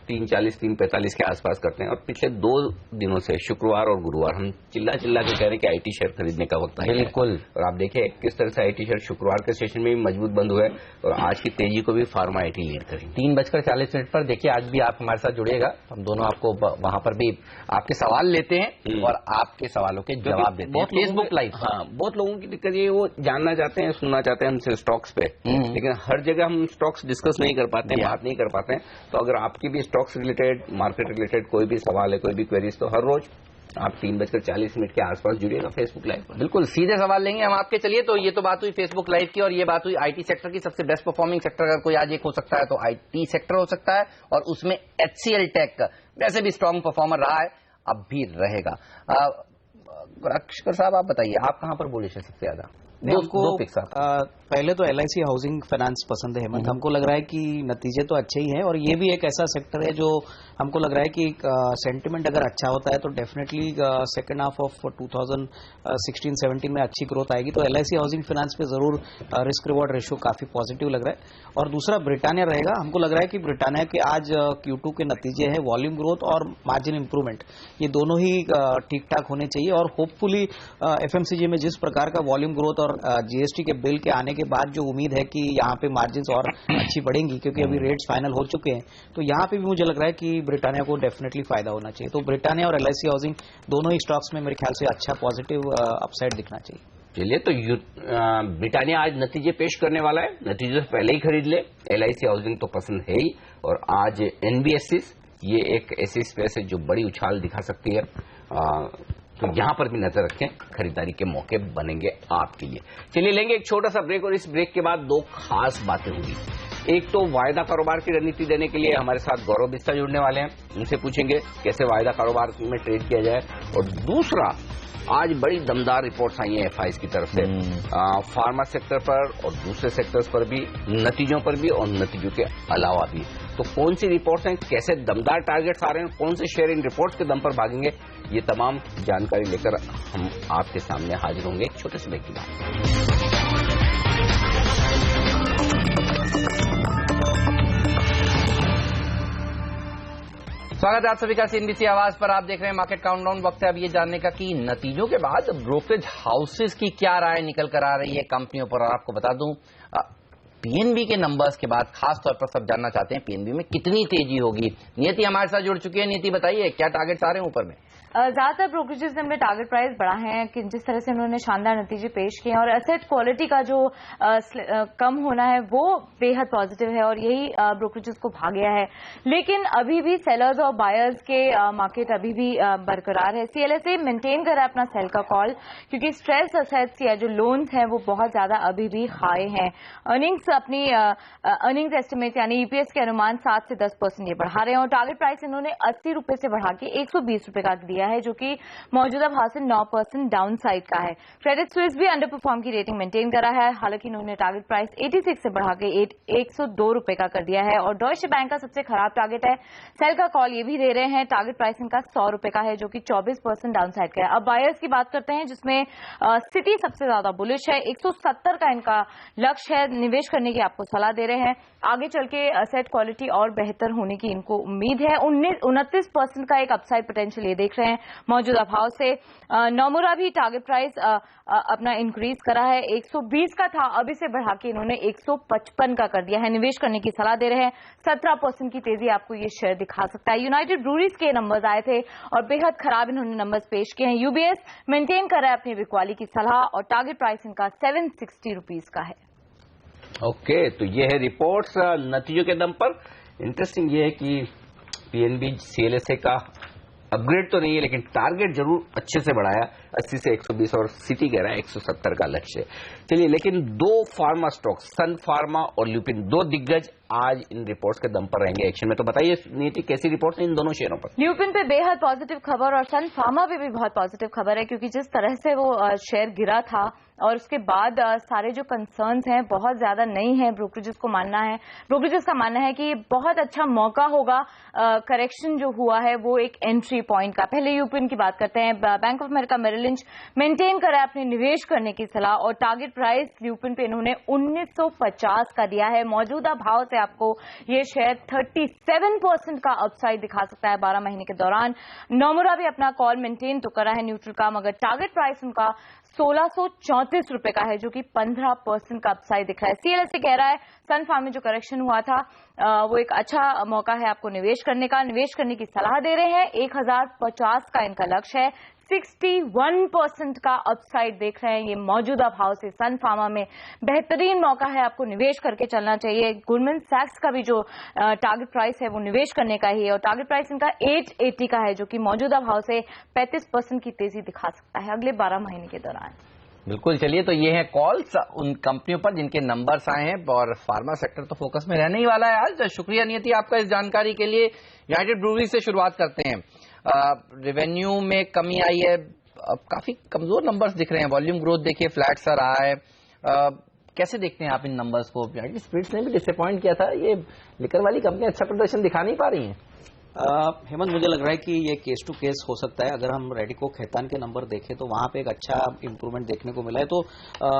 3:40 3:45 के आसपास करते हैं। और पिछले 2 दिनों से शुक्रवार और गुरुवार हम चिल्ला चिल्ला के कह रहे हैं कि आईटी शेयर खरीदने का वक्त है। बिल्कुल। और आप देखिए किस तरह से आईटी शेयर शुक्रवार के सेशन में भी मजबूत बंद हुए, और आज की तेजी को भी फार्मा आईटी लीड करेंगे। 3:40 पर देखिए, आज भी आप हमारे साथ जुड़िएगा, हम दोनों आपको वहां पर भी आपके सवाल लेते हैं और आपके सवालों के जवाब देते हैं फेसबुक लाइव। हाँ, बहुत लोगों की दिक्कत ये, वो जानना चाहते हैं, सुनना चाहते हैं हमसे स्टॉक्स पे, लेकिन हर जगह हम स्टॉक्स डिस्कस नहीं कर पाते हैं, बात नहीं कर पाते हैं। तो अगर आपकी भी स्टॉक्स रिलेटेड, मार्केट रिलेटेड कोई भी सवाल है, कोई भी क्वेरीज, तो हर रोज आप 3:40 के आसपास जुड़िएगा फेसबुक लाइव पर। बिल्कुल सीधे सवाल लेंगे हम आपके। चलिए, तो ये तो बात हुई फेसबुक लाइव की, और ये बात हुई आईटी सेक्टर की। सबसे बेस्ट परफॉर्मिंग सेक्टर अगर कोई आज एक हो सकता है तो आईटी सेक्टर हो सकता है, और उसमें एचसीएल टेक वैसे भी स्ट्रांग परफॉर्मर रहा है, अब भी रहेगा। गोरक्षकर साहब, आप बताइए, आप कहां पर बुलिश है सबसे ज्यादा? दो पिक्स पहले तो एलआईसी हाउसिंग फाइनेंस पसंद है हेमंत। हमको लग रहा है कि नतीजे तो अच्छे ही हैं, और ये भी एक ऐसा सेक्टर है जो हमको लग रहा है कि सेंटिमेंट अगर अच्छा होता है तो डेफिनेटली सेकेंड हाफ ऑफ 2016-17 में अच्छी ग्रोथ आएगी। तो एलआईसी हाउसिंग फाइनेंस पे जरूर रिस्क रिवॉर्ड रेशियो काफी पॉजिटिव लग रहा है। और दूसरा ब्रिटानिया रहेगा। हमको लग रहा है कि ब्रिटानिया के आज Q2 के नतीजे हैं, वॉल्यूम ग्रोथ और मार्जिन इंप्रूवमेंट, ये दोनों ही ठीक ठाक होने चाहिए। और होपफुली एफएमसीजी में जिस प्रकार का वॉल्यूम ग्रोथ और जीएसटी के बिल के आने के बाद जो उम्मीद है कि यहाँ पे मार्जिन्स और अच्छी बढ़ेंगी, क्योंकि अभी रेट्स फाइनल हो चुके हैं, तो यहाँ पे भी मुझे लग रहा है कि ब्रिटानिया को डेफिनेटली फायदा होना चाहिए। तो ब्रिटानिया और एलआईसी हाउसिंग दोनों ही स्टॉक्स में मेरे ख्याल से अच्छा पॉजिटिव अपसाइड दिखना चाहिए। चलिए, तो ब्रिटानिया आज नतीजे पेश करने वाला है, नतीजे से पहले ही खरीद ले। एलआईसी हाउसिंग तो पसंद है ही, और आज एनबीएफसीज ये एक ऐसी स्पेस है जो बड़ी उछाल दिखा सकती है, तो यहां पर भी नजर रखें, खरीदारी के मौके बनेंगे आपके लिए। चलिए, लेंगे एक छोटा सा ब्रेक, और इस ब्रेक के बाद 2 खास बातें होंगी। एक तो वायदा कारोबार की रणनीति देने के लिए हमारे साथ गौरव बिस्ता जुड़ने वाले हैं, उनसे पूछेंगे कैसे वायदा कारोबार में ट्रेड किया जाए। और दूसरा, आज बड़ी दमदार रिपोर्ट्स आई हैं एफआईज की तरफ से, फार्मा सेक्टर पर और दूसरे सेक्टर्स पर भी, नतीजों पर भी और नतीजों के अलावा भी। तो कौन सी रिपोर्ट्स हैं, कैसे दमदार टारगेट्स आ रहे हैं, कौन से शेयर इन रिपोर्ट्स के दम पर भागेंगे, ये तमाम जानकारी लेकर हम आपके सामने हाजिर होंगे एक छोटे से ब्रेक के बाद। स्वागत है आप सभी का सीएनबीसी आवाज पर। आप देख रहे हैं मार्केट काउंटडाउन। वक्त है अब ये जानने का कि नतीजों के बाद ब्रोकरेज हाउसेस की क्या राय निकल कर आ रही है कंपनियों पर। और आपको बता दूं, पीएनबी के नंबर्स के बाद खास तौर पर सब जानना चाहते हैं पीएनबी में कितनी तेजी होगी। नियति हमारे साथ जुड़ चुकी है। नियति, बताइए क्या टारगेट्स आ रहे हैं ऊपर में? ज्यादातर ब्रोकरेजेस ने अपने टारगेट प्राइस बढ़ाए हैं कि जिस तरह से उन्होंने शानदार नतीजे पेश किए हैं, और एसेट क्वालिटी का जो कम होना है वो बेहद पॉजिटिव है, और यही ब्रोकरेजेस को भा गया है। लेकिन अभी भी सेलर्स और बायर्स के मार्केट अभी भी बरकरार है। सीएलएसए मेंटेन कर रहा है अपना सेल का कॉल, क्योंकि स्ट्रेस असेट्स या जो लोन्स हैं वो बहुत ज्यादा अभी भी हाई हैं। अर्निंग्स अकाउंट्स अपनी अर्निंग्स एस्टिमेट यानी ईपीएस के अनुमान 7 से 10% ये बढ़ा रहे हैं और टारगेट प्राइस इन्होंने 80 रुपए से बढ़ा के 120 रुपए का दिया है, जो कि मौजूदा भाव से 9% डाउन साइड का है। क्रेडिट स्विस भी अंडर परफॉर्म की रेटिंग मेंटेन करा है, हालांकि इन्होंने टारगेट प्राइस 86 से बढ़ा के 102 रुपए का कर दिया है। और डॉयचे बैंक का सबसे खराब टारगेट है, सेल का कॉल ये भी दे रहे हैं, टारगेट प्राइस इनका 100 रुपए का है, जो कि 24% डाउन साइड का है। अब बायर्स की बात करते हैं, जिसमें सिटी सबसे ज्यादा बुलिश है, 170 का इनका लक्ष्य है, निवेश करने की आपको सलाह दे रहे हैं। आगे चल के एसेट क्वालिटी और बेहतर होने की इनको उम्मीद है। 29% का एक अपसाइड पोटेंशियल ये देख रहे हैं मौजूदा भाव से। नोमुरा भी टारगेट प्राइस अपना इंक्रीज करा है, 120 का था, अब इसे बढ़ा के इन्होंने 155 का कर दिया है, निवेश करने की सलाह दे रहे हैं। 17% की तेजी आपको ये शेयर दिखा सकता है। यूनाइटेड ब्रूरीज के नंबर्स आए थे और बेहद खराब इन्होंने नंबर्स पेश किए हैं। यूबीएस मेंटेन कर रहा है अपनी बिकवाली की सलाह और टारगेट प्राइस इनका 760 रुपीज का है। ओके, तो ये है रिपोर्ट्स नतीजों के दम पर। इंटरेस्टिंग ये है कि पीएनबी सीएलएसए का अपग्रेड तो नहीं है, लेकिन टारगेट जरूर अच्छे से बढ़ाया, 80 से 120 और सिटी कह रहा है 170 का लक्ष्य। चलिए, लेकिन दो फार्मा स्टॉक्स सन फार्मा और ल्यूपिन, दो दिग्गज आज इन रिपोर्ट्स के दम पर रहेंगे एक्शन में। तो बताइए नीति, कैसी रिपोर्ट्स हैं इन दोनों शेयरों पर? ल्यूपिन पे बेहद पॉजिटिव खबर और सन फार्मा पे भी बहुत पॉजिटिव खबर है, क्योंकि जिस तरह से वो शेयर गिरा था और उसके बाद सारे जो कंसर्न्स हैं बहुत ज्यादा नहीं है। ब्रोकरेजेस का मानना है कि बहुत अच्छा मौका होगा करेक्शन जो हुआ है वो एक एंट्री पॉइंट का। पहले ल्यूपिन की बात करते हैं। Bank of America Merrill Lynch maintain करा है अपने निवेश करने की सलाह और टारगेट प्राइस ल्यूपिन पे इन्होंने 1950 का दिया है। मौजूदा भाव से आपको ये शेयर 37% का अपसाइड दिखा सकता है 12 महीने के दौरान। नोमुरा भी अपना कॉल मेंटेन तो करा है न्यूट्रल का, मगर टारगेट प्राइस उनका 1634 रुपए का है, जो कि 15% का अपसाइड दिख रहा है। सीएलएसए कह रहा है सन फार्म में जो करेक्शन हुआ था वो एक अच्छा मौका है आपको निवेश करने का, निवेश करने की सलाह दे रहे हैं। 1050 का इनका लक्ष्य है, 61% का अपसाइड देख रहे हैं ये मौजूदा भाव से। सन फार्मा में बेहतरीन मौका है, आपको निवेश करके चलना चाहिए। गोल्डमैन सैक्स का भी जो टारगेट प्राइस है वो निवेश करने का ही है और टारगेट प्राइस इनका 880 का है, जो कि मौजूदा भाव से 35% की तेजी दिखा सकता है अगले 12 महीने के दौरान। बिल्कुल, चलिए, तो ये है कॉल्स उन कंपनियों पर जिनके नंबर्स आए हैं और फार्मा सेक्टर तो फोकस में रहने ही वाला है आज। शुक्रिया नियति आपका इस जानकारी के लिए। यूनाइटेड ब्रूवरी से शुरुआत करते हैं। रेवेन्यू में कमी आई है, काफी कमजोर नंबर्स दिख रहे हैं, वॉल्यूम ग्रोथ देखिए फ्लैट सा रहा है। कैसे देखते हैं आप इन नंबर्स को? यूनाइटेड स्पिरिट्स ने भी डिसअपॉइंट किया था, ये लिकर वाली कंपनी अच्छा प्रदर्शन दिखा नहीं पा रही हैं। हेमंत, मुझे लग रहा है कि ये केस टू केस हो सकता है। अगर हम रेडिको खैतान के नंबर देखें तो वहां पे एक अच्छा इंप्रूवमेंट देखने को मिला है। तो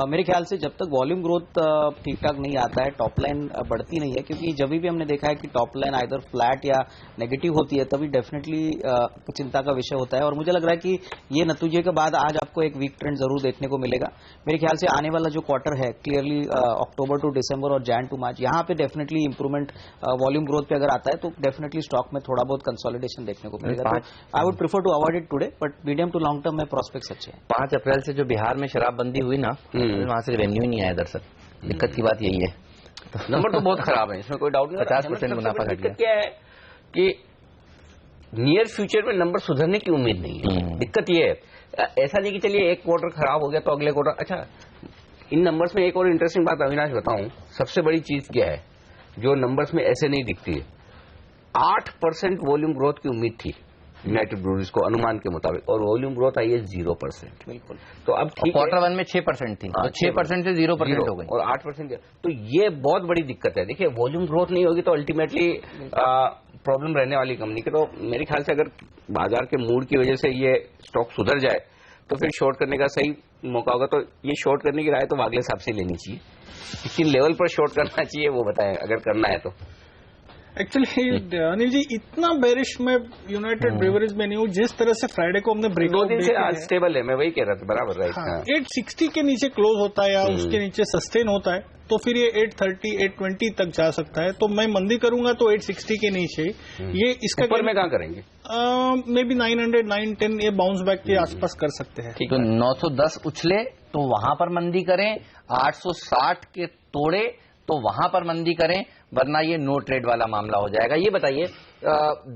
मेरे ख्याल से जब तक वॉल्यूम ग्रोथ ठीक ठाक नहीं आता है, टॉप लाइन बढ़ती नहीं है, क्योंकि जब भी हमने देखा है कि टॉप लाइन आइदर फ्लैट या नेगेटिव होती है तभी डेफिनेटली चिंता का विषय होता है। और मुझे लग रहा है कि ये नतीजे के बाद आज आपको एक वीक ट्रेंड जरूर देखने को मिलेगा। मेरे ख्याल से आने वाला जो क्वार्टर है, क्लियरली अक्टूबर टू दिसंबर और जैन टू मार्च, यहाँ पे डेफिनेटली इंप्रूवमेंट वॉल्यूम ग्रोथ पे अगर आता है तो डेफिनेटली स्टॉक में थोड़ा बहुत कंसोलिडेशन देखने को मिलेगा। I would prefer to avoid it today, but medium to long term में प्रोस्पेक्ट्स अच्छे हैं। 5 अप्रैल से जो बिहार में शराबबंदी हुई ना, वहां से रेवेन्यू ही नहीं आया। दरअसल दिक्कत की बात यही है। नंबर तो बहुत खराब है, इसमें कोई डाउट नहीं। 50% मुनाफा घट गया। क्या है कि नियर फ्यूचर में नंबर सुधरने की उम्मीद नहीं है। दिक्कत ये है, ऐसा नहीं कि चलिए एक क्वार्टर खराब हो गया तो अगले क्वार्टर अच्छा। इन नंबर्स में एक और इंटरेस्टिंग बात अविनाश बताऊं, सबसे बड़ी चीज क्या है जो नंबर्स में ऐसे नहीं दिखती है। 8% वॉल्यूम ग्रोथ की उम्मीद थी यूनाइटेड ब्रूवरीज को अनुमान के मुताबिक, और वॉल्यूम ग्रोथ आई है 0%। बिल्कुल। तो अब क्वार्टर 1 में 6% थी, तो 6% से 0% हो गई और 8%। तो ये बहुत बड़ी दिक्कत है। देखिए, वॉल्यूम ग्रोथ नहीं होगी तो अल्टीमेटली प्रॉब्लम रहने वाली कंपनी की। तो मेरे ख्याल से अगर बाजार के मूड की वजह से ये स्टॉक सुधर जाए तो फिर शॉर्ट करने का सही मौका होगा। तो ये शॉर्ट करने की राय तो वागले साहब से लेनी चाहिए, किस लेवल पर शॉर्ट करना चाहिए वो बताएं अगर करना है तो। एक्चुअली अनिल जी, इतना बेरिश में यूनाइटेड ब्रूवरीज में नहीं हूँ। जिस तरह से फ्राइडे को हमने ब्रेकआउट 2 दिन से आज स्टेबल है, मैं वही कह रहा था। बराबर, राइट। हाँ, 860 के नीचे क्लोज होता है या उसके नीचे सस्टेन होता है तो फिर ये 830, 820 तक जा सकता है। तो मैं मंदी करूंगा तो 860 के नीचे ये इसका ऊपर में कहाँ करेंगे? मे बी 900, 910 ये बाउंस बैक के आसपास कर सकते हैं। ठीक है, 910 उछले तो वहां पर मंदी करें, 860 के तोड़े तो वहां पर मंदी करें, वरना ये नो ट्रेड वाला मामला हो जाएगा। ये बताइए,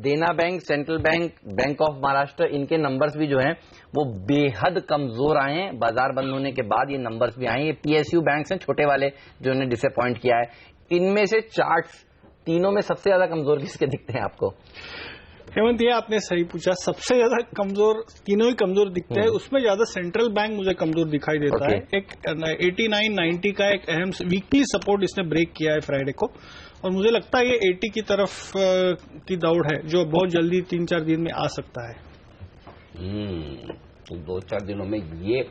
देना bank, central bank, bank of Maharashtra, इनके नंबर्स भी जो हैं वो बेहद कमजोर आए हैं। बाजार बंद होने के बाद ये नंबर्स भी आए हैं। ये पीएसयू बैंक्स हैं, छोटे वाले, जो उन्हें डिसअपॉइंट किया है। इनमें से चार्ट्स तीनों में सबसे ज्यादा कमजोर किसके दिखते हैं आपको? हेमंत, ये आपने सही पूछा। सबसे ज्यादा कमजोर तीनों ही कमजोर दिखते हैं। उसमें ज्यादा सेंट्रल बैंक मुझे कमजोर दिखाई देता है। एक 89-90 का एक अहम वीकली सपोर्ट इसने ब्रेक किया है फ्राइडे को, और मुझे लगता है ये 80 की तरफ की दौड़ है, जो बहुत जल्दी 3-4 दिन में आ सकता है। तो 2-4 दिनों में ये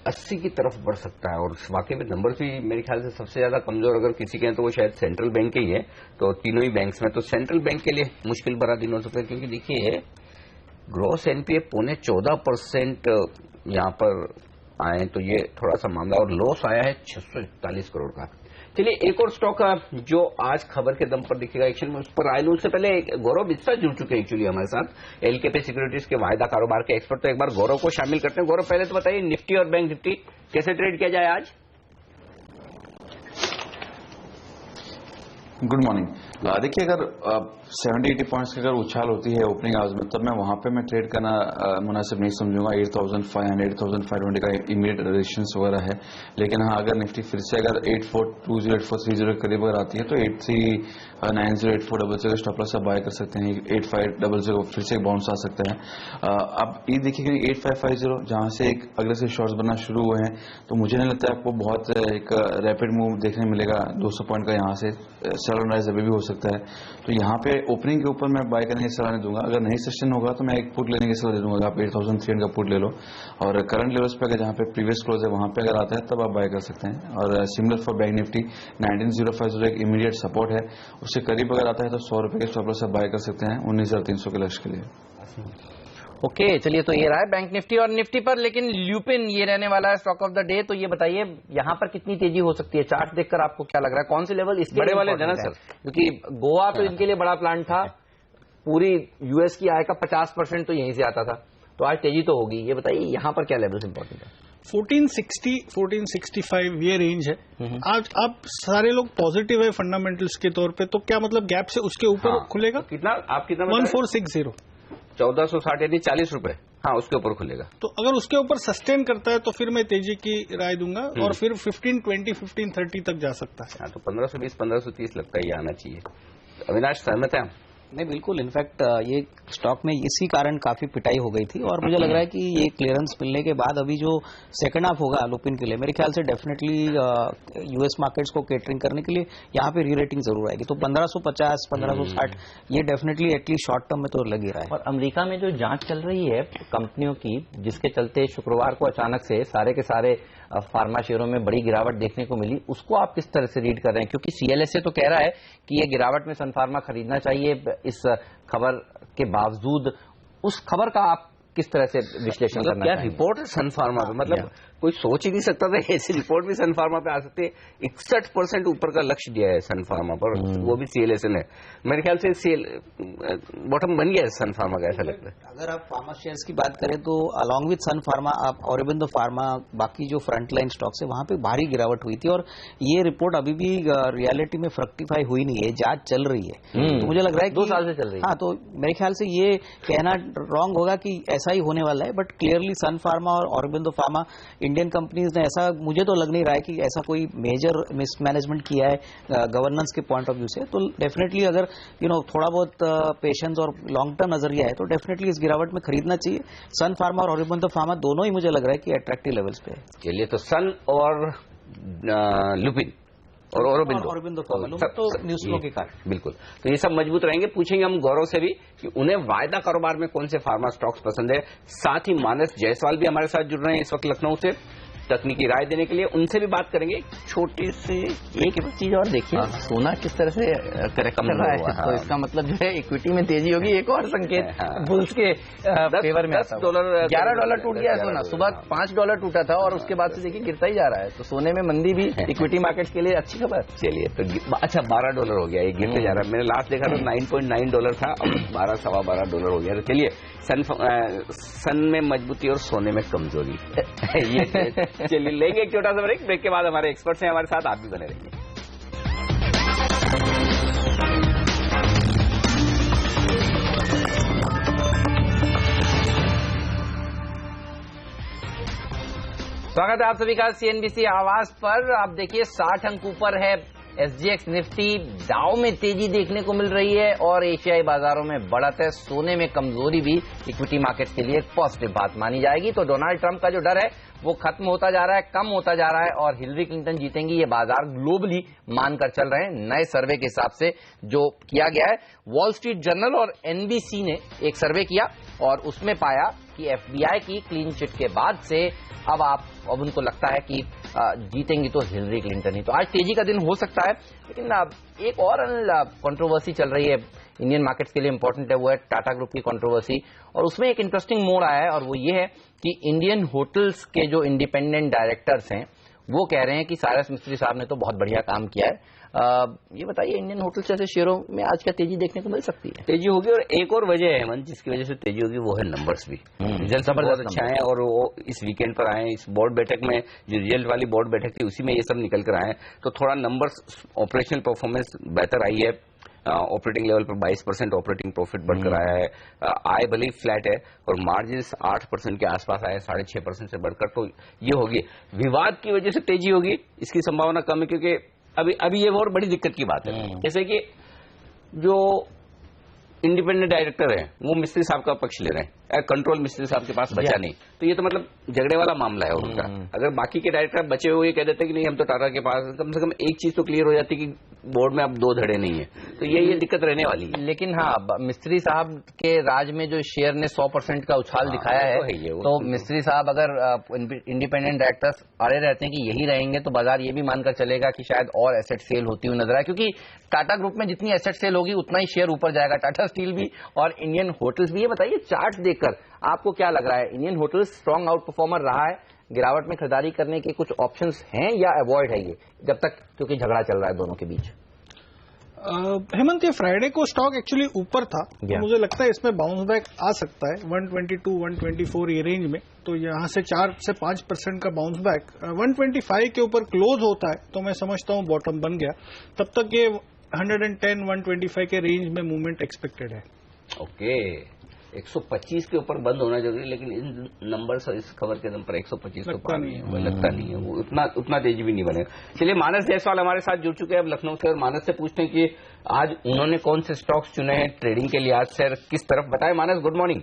80 की तरफ बढ़ सकता है। और वाकई में नंबर भी मेरे ख्याल से सबसे ज्यादा कमजोर अगर किसी के हैं तो वो शायद सेंट्रल बैंक के ही है। तो तीनों ही बैंक्स में तो सेंट्रल बैंक के लिए मुश्किल भरा दिन हो सकता है, क्योंकि देखिए ग्रॉस एनपीए 14% यहां पर आए, तो ये थोड़ा सा मामला, और लॉस आया है 641 करोड़ का। चलिए एक और स्टॉक जो आज खबर के दम पर दिखेगा एक्शन में, उस पर आए। उससे पहले गौरव मिश्रा जुड़ चुके हैं एक्चुअली हमारे साथ, एलकेपी सिक्योरिटीज के वायदा कारोबार के एक्सपर्ट। तो एक बार गौरव को शामिल करते हैं। गौरव, पहले तो बताइए निफ्टी और बैंक निफ्टी कैसे ट्रेड किया जाए आज? Good morning. देखिए, अगर 70-80 पॉइंट्स की अगर उछाल होती है ओपनिंग आवर्स में, तब मैं वहां पे मैं ट्रेड करना मुनासिब नहीं समझूंगा। 8500, 8520 का इमीडिएट रेजिस्टेंस वगैरह है। लेकिन हाँ, अगर निफ्टी फिर से अगर 8420, 8430 के करीब अगर आती है तो 8390, 8400 का स्टॉप लॉस आप बाय कर सकते हैं। 8500 फिर से बाउंस आ सकता है। अब ये देखिए कि 8550 जहां से एक अग्रेसिव शॉर्ट्स बनना शुरू हुए हैं, तो मुझे नहीं लगता आपको बहुत एक रैपिड मूव देखने मिलेगा 200 पॉइंट का। यहाँ से सेल राइज अभी भी हो सकता है। तो यहाँ पे ओपनिंग के ऊपर मैं बाय करने की सलाह नहीं दूंगा। अगर नहीं सस्टेन होगा तो मैं एक पुट लेने की सलाह दे दूंगा। आप 8300 का पुट ले लो, और करंट लेवल्स पे अगर जहाँ पे प्रीवियस क्लोज है वहां पे अगर आता है तब आप बाय कर सकते हैं। और सिमिलर फॉर बैंक निफ्टी 19050 एक इमीडिएट सपोर्ट है, उससे करीब अगर आता है तो 100 रुपए के स्टॉप लॉस आप बाय कर सकते हैं 19,300 के लक्ष्य के लिए। ओके, चलिए, तो ये रहा है बैंक निफ्टी और निफ्टी पर। लेकिन ल्यूपिन ये रहने वाला है स्टॉक ऑफ द डे। तो ये बताइए यहाँ पर कितनी तेजी हो सकती है? चार्ट देखकर आपको क्या लग रहा है, कौन से लेवल इसके बड़े वाले देना सर? क्योंकि गोवा तो इनके लिए बड़ा प्लान था, पूरी यूएस की आय का 50% तो यहीं से आता था, तो आज तेजी तो होगी। ये बताइए यहाँ पर क्या लेवल इंपॉर्टेंट है? 1460, 1465 ये रेंज है। आज आप सारे लोग पॉजिटिव है फंडामेंटल्स के तौर पे, तो क्या मतलब गैप से उसके ऊपर खुलेगा? कितना आप कितना 1460, 1460 यानी 40 रुपए, हाँ उसके ऊपर खुलेगा। तो अगर उसके ऊपर सस्टेन करता है तो फिर मैं तेजी की राय दूंगा, और फिर 1520, 1530 तक जा सकता है। हाँ, तो 1520, 1530 लगता है ये आना चाहिए। अविनाश, सहमत है? नहीं, बिल्कुल। इनफैक्ट ये स्टॉक में इसी कारण काफी पिटाई हो गई थी, और मुझे लग रहा है कि ये क्लियरेंस मिलने के बाद अभी जो सेकंड हाफ होगा लुपिन के लिए, मेरे ख्याल से डेफिनेटली यूएस मार्केट्स को केटरिंग करने के लिए यहाँ पे री रेटिंग जरूर आएगी। तो 1550, 1560 ये डेफिनेटली एटलीस्ट शॉर्ट टर्म में तो लग ही रहा है। और अमेरिका में जो जांच चल रही है कंपनियों की, जिसके चलते शुक्रवार को अचानक से सारे के सारे फार्मा शेयरों में बड़ी गिरावट देखने को मिली, उसको आप किस तरह से रीड कर रहे हैं? क्योंकि सीएलएसए तो कह रहा है कि ये गिरावट में सन फार्मा खरीदना चाहिए। इस खबर के बावजूद उस खबर का आप किस तरह से विश्लेषण करना क्या रिपोर्ट है सन फार्मा पे? मतलब कोई सोच ही नहीं सकता था ऐसी रिपोर्ट भी सन फार्मा पे आ सकती है। 61% ऊपर का लक्ष्य दिया है सन फार्मा पर, वो भी सीएलएसए ने। मेरे ख्याल से सेल बॉटम बन गया है सन फार्मा का, ऐसा लगता है। अगर आप फार्मा शेयर्स की बात करें तो अलॉन्ग विद सन फार्मा आप ऑरोबिंदो फार्मा, बाकी जो फ्रंट लाइन स्टॉक्स है वहां पे भारी गिरावट हुई थी, और ये रिपोर्ट अभी भी रियलिटी में फ्रक्टिफाई हुई नहीं है, जांच चल रही है। तो मुझे लग रहा है 2 साल से चल रही है। हाँ, तो मेरे ख्याल से ये कहना रॉन्ग होगा कि ऐसा ही होने वाला है, बट क्लियरली सन फार्मा और ऑरोबिंदो फार्मा इंडियन कंपनीज ने, ऐसा मुझे तो लग नहीं रहा है कि ऐसा कोई मेजर मिसमैनेजमेंट किया है गवर्नेंस के पॉइंट ऑफ व्यू से। तो डेफिनेटली अगर थोड़ा बहुत पेशेंस और लॉन्ग टर्म नजरिया है तो डेफिनेटली इस गिरावट में खरीदना चाहिए। सन फार्मा और ऑरोबिंदो फार्मा दोनों ही मुझे लग रहा है कि अट्रैक्टिव लेवल्स पे है। चलिए, तो सन और लुपिन और ऑरोबिंदो फार्मा तो न्यूज फ्लो के कारण बिल्कुल, तो ये सब मजबूत रहेंगे। पूछेंगे हम गौरव से भी कि उन्हें वायदा कारोबार में कौन से फार्मा स्टॉक्स पसंद है। साथ ही मानस जायसवाल भी हमारे साथ जुड़ रहे हैं इस वक्त लखनऊ से, तकनीकी राय देने के लिए उनसे भी बात करेंगे। छोटी सी एक चीज और देखिए, सोना किस तरह से करेक्ट कर रहा है, तो इसका मतलब जो है इक्विटी में तेजी होगी। एक और संकेत बुल्स के फेवर में आता है। $11 टूट गया है सोना, सुबह $5 टूटा था और उसके बाद से देखिए गिरता ही जा रहा है। तो सोने में मंदी भी इक्विटी मार्केट्स के लिए अच्छी खबर। चलिए, तो अच्छा $12 हो गया, ये गिरते जा रहा है। मैंने लास्ट देखा था $9.9 था, अब 12, सवा $12 हो गया। तो चलिए, सन में मजबूती और सोने में कमजोरी ये चलिए लेंगे एक छोटा सा ब्रेक के बाद हमारे एक्सपर्ट्स हैं हमारे साथ, आप भी बने रहेंगे। स्वागत है आप सभी का सीएनबीसी आवाज पर। आप देखिए 60 अंक ऊपर है एसजीएक्स निफ्टी, डाउ में तेजी देखने को मिल रही है और एशियाई बाजारों में बढ़त है। सोने में कमजोरी भी इक्विटी मार्केट्स के लिए एक पॉजिटिव बात मानी जाएगी। तो डोनाल्ड ट्रंप का जो डर है वो खत्म होता जा रहा है, कम होता जा रहा है और हिलरी क्लिंटन जीतेंगी, ये बाजार ग्लोबली मानकर चल रहे हैं। नए सर्वे के हिसाब से जो किया गया है, वॉल स्ट्रीट जर्नल और एनबीसी ने एक सर्वे किया और उसमें पाया कि एफबीआई की क्लीन चिट के बाद से अब उनको लगता है कि जीतेंगी तो हिलरी क्लिंटन ही। तो आज तेजी का दिन हो सकता है, लेकिन एक और कंट्रोवर्सी चल रही है इंडियन मार्केट्स के लिए इंपॉर्टेंट है, वो है टाटा ग्रुप की कंट्रोवर्सी। और उसमें एक इंटरेस्टिंग मोड़ आया है और वो ये है कि इंडियन होटल्स के जो इंडिपेंडेंट डायरेक्टर्स हैं वो कह रहे हैं कि साइरस मिस्त्री साहब ने तो बहुत बढ़िया काम किया है। ये बताइए, इंडियन होटल्स जैसे शेयरों में आज क्या तेजी देखने को मिल सकती है? तेजी होगी और एक और वजह है हेमंत जिसकी वजह से तेजी होगी, वो है नंबर्स भी। रिजल्ट बहुत अच्छा है और वो इस वीकेंड पर आए। इस बोर्ड बैठक में जो रिजल्ट वाली बोर्ड बैठक थी उसी में ये सब निकल कर आए, तो थोड़ा नंबर्स ऑपरेशनल परफॉर्मेंस बेहतर आई है। ऑपरेटिंग लेवल पर 22% ऑपरेटिंग प्रॉफिट बढ़कर आया है। आय भले ही फ्लैट है और मार्जिन 8% के आसपास आए, 6.5% से बढ़कर। तो ये होगी, विवाद की वजह से तेजी होगी इसकी संभावना कम है, क्योंकि अभी ये बहुत बड़ी दिक्कत की बात है। जैसे कि जो इंडिपेंडेंट डायरेक्टर है वो मिस्त्री साहब का पक्ष ले रहे हैं, कंट्रोल मिस्त्री साहब के पास बचा नहीं, तो ये तो मतलब झगड़े वाला मामला है उनका। अगर बाकी के डायरेक्टर बचे हुए कह देते कि नहीं हम तो टाटा के पास, कम से कम एक चीज तो क्लियर हो जाती कि बोर्ड में अब 2 धड़े नहीं है, तो ये दिक्कत रहने वाली है। लेकिन हाँ, मिस्त्री साहब के राज में जो शेयर ने 100% का उछाल दिखाया है, तो मिस्त्री साहब अगर इंडिपेंडेंट डायरेक्टर्स अड़े रहते हैं कि यही रहेंगे, तो बाजार ये भी मानकर चलेगा कि शायद और एसेट सेल होती हुई नजर आए, क्योंकि टाटा ग्रुप में जितनी एसेट सेल होगी उतना ही शेयर ऊपर जाएगा, टाटा स्टील भी और इंडियन होटल्स भी। ये बताइए, चार्ट देखकर आपको क्या लग रहा है, Indian hotels strong out performer रहा है, गिरावट में खरीदारी करने के कुछ ऑप्शंस हैं या अवॉइड है ये जब तक, क्योंकि झगड़ा चल रहा है दोनों के बीच? हेमंत, ये फ्राइडे को स्टॉक एक्चुअली ऊपर था, तो मुझे लगता है इसमें बाउंस बैक आ सकता है 122, 124 ये रेंज में। तो यहाँ से 4 से 5% का बाउंस बैक 125 के ऊपर क्लोज होता है तो मैं समझता हूँ बॉटम बन गया। तब तक ये 110, 125 के रेंज में मूवमेंट एक्सपेक्टेड है। ओके, 125 के ऊपर बंद होना जरूरी, लेकिन इन नंबर्स और इस खबर के दम पर 125 तो पार नहीं है, लगता नहीं है वो उतना तेजी भी नहीं बनेगा। चलिए, मानस जायसवाल हमारे साथ जुड़ चुके हैं अब लखनऊ से, और मानस से पूछते हैं कि आज उन्होंने कौन से स्टॉक्स चुने हैं ट्रेडिंग के लिए, आज सर किस तरफ बताएं। Manas, good morning.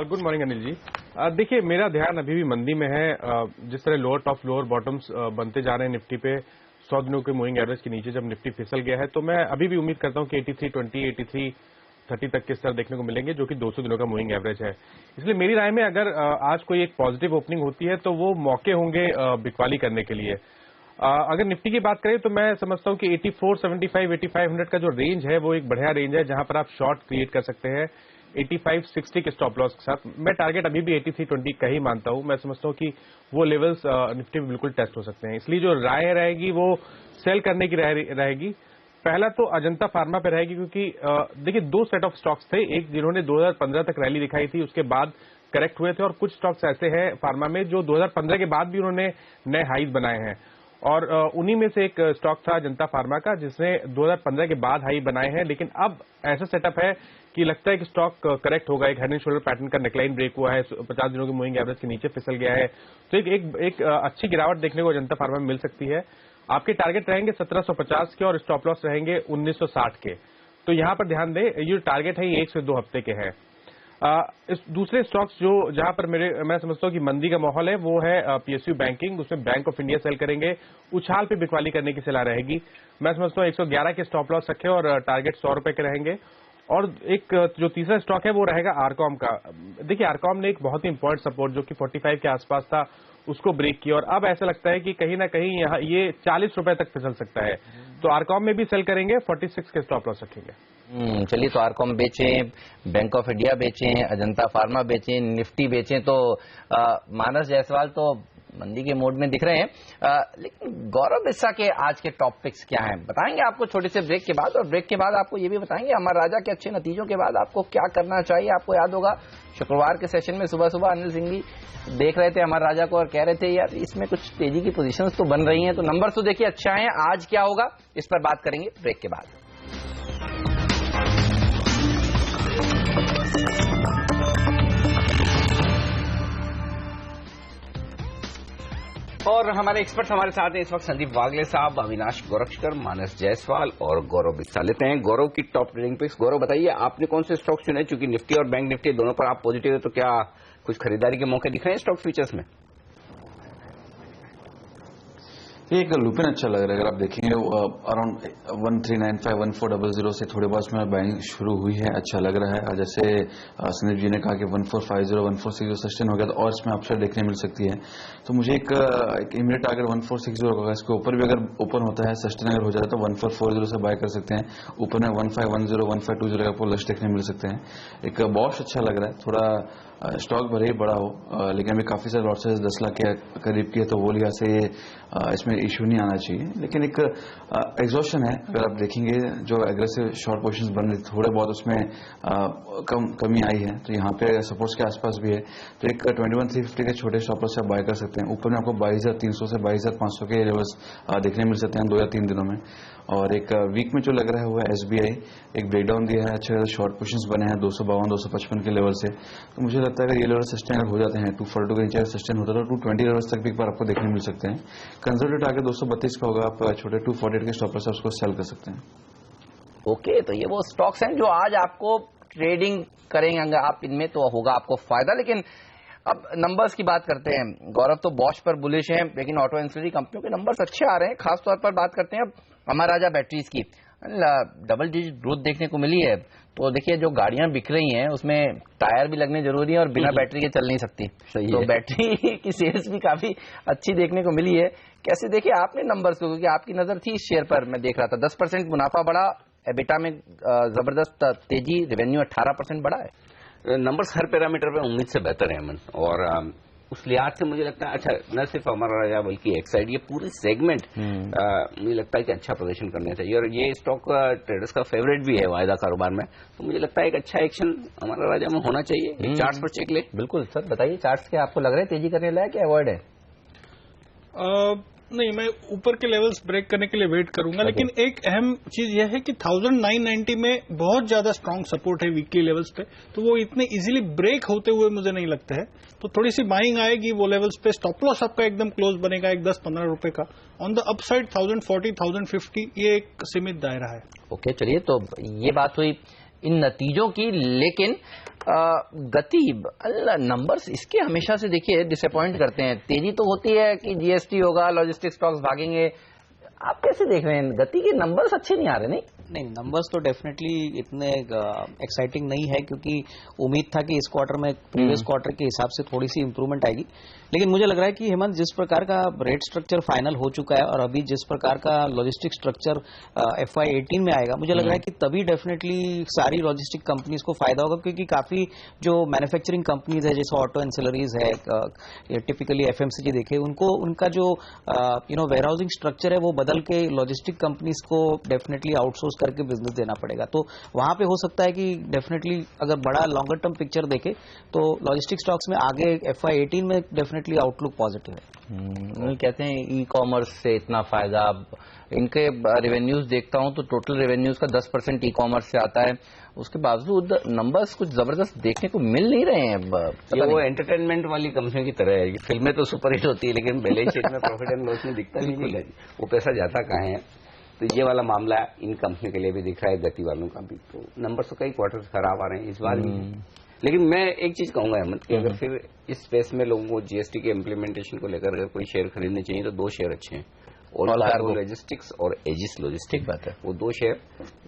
Good morning Anil ji. देखिए, मेरा ध्यान अभी भी मंदी में है। जिस तरह लोअर टॉप लोअर बॉटम्स बनते जा रहे हैं निफ्टी पे, 100 दिनों के मूविंग एवरेज के नीचे जब निफ्टी फिसल गया है, तो मैं अभी भी उम्मीद करता हूं कि 8320, 8330 तक के स्तर देखने को मिलेंगे, जो कि 200 दिनों का मूविंग एवरेज है। इसलिए मेरी राय में अगर आज कोई एक पॉजिटिव ओपनिंग होती है तो वो मौके होंगे बिकवाली करने के लिए। अगर निफ्टी की बात करें तो मैं समझता हूं कि 8475, 8500 का जो रेंज है वो एक बढ़िया रेंज है जहां पर आप शॉर्ट क्रिएट कर सकते हैं 8560 के स्टॉप लॉस के साथ। मैं टारगेट अभी भी 8320 का ही मानता हूं। मैं समझता हूं कि वो लेवल्स निफ्टी में बिल्कुल टेस्ट हो सकते हैं। इसलिए जो राय रहेगी वो सेल करने की रहेगी। पहला तो अजंता फार्मा पे रहेगी, क्योंकि देखिए 2 सेट ऑफ स्टॉक्स थे, एक जिन्होंने 2015 तक रैली दिखाई थी, उसके बाद करेक्ट हुए थे, और कुछ स्टॉक्स ऐसे हैं फार्मा में जो 2015 के बाद भी उन्होंने नए हाईज बनाए हैं, और उन्हीं में से एक स्टॉक था अजंता फार्मा का, जिसने 2015 के बाद हाई बनाए हैं। लेकिन अब ऐसा सेटअप है कि लगता है कि स्टॉक करेक्ट होगा। एक हेड एंड शोल्डर पैटर्न का नेकलाइन ब्रेक हुआ है, 50 दिनों की मूविंग एवरेज के नीचे फिसल गया है, तो एक अच्छी गिरावट देखने को अजंता फार्मा में मिल सकती है। आपके टारगेट रहेंगे 1750 के और स्टॉप लॉस रहेंगे 1960 के। तो यहां पर ध्यान दें, ये टारगेट है ये 1 से 2 हफ्ते के हैं। इस दूसरे स्टॉक्स जो जहां पर मैं समझता हूं कि मंदी का माहौल है, वो है पीएसयू बैंकिंग। उसमें बैंक ऑफ इंडिया सेल करेंगे, उछाल पे बिकवाली करने की सलाह रहेगी। मैं समझता हूं 111 के स्टॉप लॉस रखे और टारगेट 100 रुपए के रहेंगे। और एक जो तीसरा स्टॉक है वो रहेगा आरकॉम का। देखिए, आरकॉम ने एक बहुत ही इंपॉर्टेंट सपोर्ट जो कि 45 के आसपास था, उसको ब्रेक किया, और अब ऐसा लगता है कि कहीं ना कहीं यहाँ ये 40 रुपए तक फिसल सकता है। तो आरकॉम में भी सेल करेंगे, 46 के स्टॉप लॉस रखेंगे। चलिए, तो आरकॉम बेचें, बैंक ऑफ इंडिया बेचें, अजंता फार्मा बेचें, निफ्टी बेचें। तो मानस जायसवाल तो मंदी के मोड में दिख रहे हैं। लेकिन गौरव बिस्सा के आज के टॉप पिक्स क्या हैं बताएंगे आपको छोटे से ब्रेक के बाद, और ब्रेक के बाद आपको ये भी बताएंगे अमर राजा के अच्छे नतीजों के बाद आपको क्या करना चाहिए। आपको याद होगा शुक्रवार के सेशन में सुबह सुबह अनिल सिंह भी देख रहे थे अमर राजा को और कह रहे थे यार इसमें कुछ तेजी की पोजीशंस तो बन रही हैं, तो नंबर तो देखिए अच्छा है। आज क्या होगा इस पर बात करेंगे ब्रेक के बाद। और हमारे एक्सपर्ट्स हमारे साथ हैं इस वक्त संदीप वागले साहब, अविनाश गोरक्षकर, मानस जायसवाल और गौरव बिस्सा। लेते हैं गौरव की टॉप ट्रेडिंग पिक्स। गौरव बताइए आपने कौन से स्टॉक चुने, चूंकि निफ्टी और बैंक निफ्टी दोनों पर आप पॉजिटिव है, तो क्या कुछ खरीदारी के मौके दिख रहे हैं स्टॉक फ्यूचर्स में? ये एक लुपिन अच्छा लग रहा है। अगर आप देखेंगे अराउंड 1395 1400 से थोड़े बहुत में बाइंग शुरू हुई है, अच्छा लग रहा है। जैसे संदीप जी ने कहा कि 1450 1460 सस्टेन हो गया तो और इसमें अपसाइड देखने मिल सकती है। तो मुझे एक इमीडिएट टारगेट 1460 होगा। इसके ऊपर भी अगर ओपन होता है, सस्टेन अगर हो जाता है तो 1440 से बाय कर सकते हैं। ऊपर में 1510 1520 आपको लक्ष्य देखने मिल सकते हैं। एक बॉश अच्छा लग रहा है, थोड़ा स्टॉक भले ही बड़ा हो लेकिन अभी काफी सारे लॉसेस 10 लाख के करीब की है, तो वो लिहाज से इसमें इश्यू नहीं आना चाहिए। लेकिन एक एग्जॉशन है, अगर आप देखेंगे जो एग्रेसिव शॉर्ट पोजीशंस बन रही थोड़े बहुत उसमें कमी आई है, तो यहाँ पे सपोर्ट्स के आसपास भी है। तो एक 21350 के छोटे स्टॉपर्स से बाय कर सकते हैं। ऊपर में आपको 22,300 से 22,500 के लेवल्स देखने मिल सकते हैं 2 या 3 दिनों में। और एक वीक में जो लग रहा है वो है एसबीआई, एक ब्रेकडाउन दिया है, अच्छे शॉर्ट पोजीशंस बने हैं 252 255 के लेवल से। तो मुझे लगता है अगर ये लेवल सस्टेन हो जाते हैं 242 के नीचे सस्टेन होता है तो 220 लेवल्स तक भी एक बार आपको देखने मिल सकते हैं। कंजर्वेटिव आगे 232 का होगा, आप छोटे 248 के स्टॉपर्स से उसको सेल कर सकते हैं। ओके, तो ये वो स्टॉक्स हैं जो आज आपको ट्रेडिंग करेंगे आप, इनमें तो होगा आपको फायदा। लेकिन अब नंबर्स की बात करते हैं। गौरव तो बॉश पर बुलिश हैं, लेकिन ऑटो एंसिलरी कंपनियों के नंबर्स अच्छे आ रहे हैं। खासतौर पर बात करते हैं अब अमर राजा बैटरीज की, डबल डिजिट ग्रोथ देखने को मिली है। तो देखिए जो गाड़ियां बिक रही हैं उसमें टायर भी लगने जरूरी है और बिना बैटरी के चल नहीं सकती, तो बैटरी की सेल्स भी काफी अच्छी देखने को मिली है। कैसे देखिए आपने नंबर्स को, क्योंकि आपकी नजर थी इस शेयर पर, मैं देख रहा था 10% मुनाफा बढ़ा, एबिटा में जबरदस्त तेजी, रेवेन्यू 18% बढ़ा है। नंबर्स हर पैरामीटर पे उम्मीद से बेहतर है अमन, और उस लिहाज से मुझे लगता है अच्छा न सिर्फ अमर राजा बल्कि एक्साइड ये पूरी सेगमेंट मुझे लगता है कि अच्छा प्रदर्शन करना चाहिए। और ये स्टॉक ट्रेडर्स का फेवरेट भी है वायदा कारोबार में, तो मुझे लगता है एक अच्छा एक्शन अमर राजा में होना चाहिए। चार्ट्स पर चेक ले। बिल्कुल सर, बताइए चार्ट्स के आपको लग रहा है तेजी करने लायक या अवॉइड है? नहीं, मैं ऊपर के लेवल्स ब्रेक करने के लिए वेट करूंगा। लेकिन एक अहम चीज यह है कि 1990 में बहुत ज्यादा स्ट्रांग सपोर्ट है वीकली लेवल्स पे, तो वो इतने इजीली ब्रेक होते हुए मुझे नहीं लगता है। तो थोड़ी सी बाइंग आएगी वो लेवल्स पे, स्टॉप लॉस आपका एकदम क्लोज बनेगा एक 10-15 रुपए का। ऑन द अपसाइड 1040 1050 ये एक सीमित दायरा है। ओके, चलिए, तो ये बात हुई इन नतीजों की। लेकिन गति नंबर्स इसके हमेशा से देखिए डिसअपॉइंट करते हैं। तेजी तो होती है कि जीएसटी होगा, लॉजिस्टिक स्टॉक्स भागेंगे, आप कैसे देख रहे हैं? गति के नंबर्स अच्छे नहीं आ रहे? नहीं, नंबर्स तो डेफिनेटली इतने एक्साइटिंग नहीं है, क्योंकि उम्मीद था कि इस क्वार्टर में प्रीवियस क्वार्टर के हिसाब से थोड़ी सी इंप्रूवमेंट आएगी। लेकिन मुझे लग रहा है कि हेमंत, जिस प्रकार का रेट स्ट्रक्चर फाइनल हो चुका है और अभी जिस प्रकार का लॉजिस्टिक स्ट्रक्चर FY18 में आएगा, मुझे लग रहा है कि तभी डेफिनेटली सारी लॉजिस्टिक कंपनीज को फायदा होगा, क्योंकि काफी जो मैन्युफैक्चरिंग कंपनीज है जैसे ऑटो एंसिलरीज है, टिपिकली FMCG देखे, उनको उनका जो वेयर हाउसिंग स्ट्रक्चर है वो बदल के लॉजिस्टिक कंपनीज को डेफिनेटली आउटसोर्स करके बिजनेस देना पड़ेगा। तो वहां पे हो सकता है कि डेफिनेटली अगर बड़ा लॉन्गर टर्म पिक्चर देखे तो लॉजिस्टिक स्टॉक्स में आगे FY18 में डेफिनेटली आउटलुक पॉजिटिव है। कहते हैं ई कॉमर्स से इतना फायदा, इनके रेवेन्यूज देखता हूं तो टोटल रेवेन्यूज का 10% ई कॉमर्स से आता है, उसके बावजूद नंबर्स कुछ जबरदस्त देखने को मिल नहीं रहे हैं। ये वो एंटरटेनमेंट वाली कंपनी की तरह है, फिल्में तो सुपरहिट होती है लेकिन बैलेंस शीट में प्रॉफिट एंड लॉस में दिखता नहीं है, वो पैसा जाता कहाँ है। तो ये वाला मामला इन कंपनी के लिए भी दिख रहा है, गति वालों का भी। तो नंबर तो कई क्वार्टर खराब आ रहे हैं इस बार भी। लेकिन मैं एक चीज कहूंगा अहमद कि अगर फिर इस स्पेस में लोगों को जीएसटी के इम्प्लीमेंटेशन को लेकर अगर कोई शेयर खरीदने चाहिए तो 2 शेयर अच्छे हैं, ऑल कार्गो लॉजिस्टिक्स और एजिस लॉजिस्टिक्स। बात है, वो 2 शेयर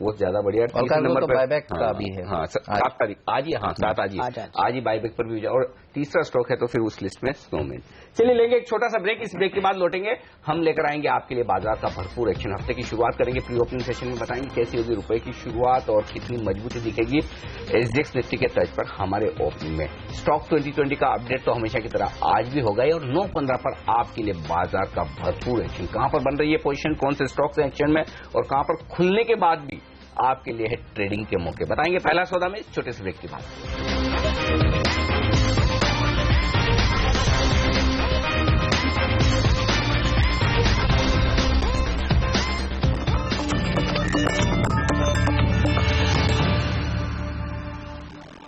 वो ज्यादा बढ़िया। ऑल कार्गो तो बायबैक का भी है। हाँ 7 तारीख आज ही, हाँ 7 आज ही बायबैक पर भी। और तीसरा स्टॉक है तो फिर उस लिस्ट में स्नोमैन। चलिए लेंगे एक छोटा सा ब्रेक, इस ब्रेक के बाद लौटेंगे, हम लेकर आएंगे आपके लिए बाजार का भरपूर एक्शन। हफ्ते की शुरुआत करेंगे प्री ओपनिंग सेशन में, बताएंगे कैसी होगी रुपए की शुरुआत और कितनी मजबूती दिखेगी एसजीएक्स निफ्टी के तर्ज पर हमारे ओपनिंग में। स्टॉक 2020 का अपडेट तो हमेशा की तरह आज भी होगा और 9:15 पर आपके लिए बाजार का भरपूर एक्शन। कहां पर बन रही है पोजीशन, कौन से स्टॉक्स हैं एक्शन में और कहां पर खुलने के बाद भी आपके लिए है ट्रेडिंग के मौके, बताएंगे पहला सौदा में इस छोटे से ब्रेक के बाद।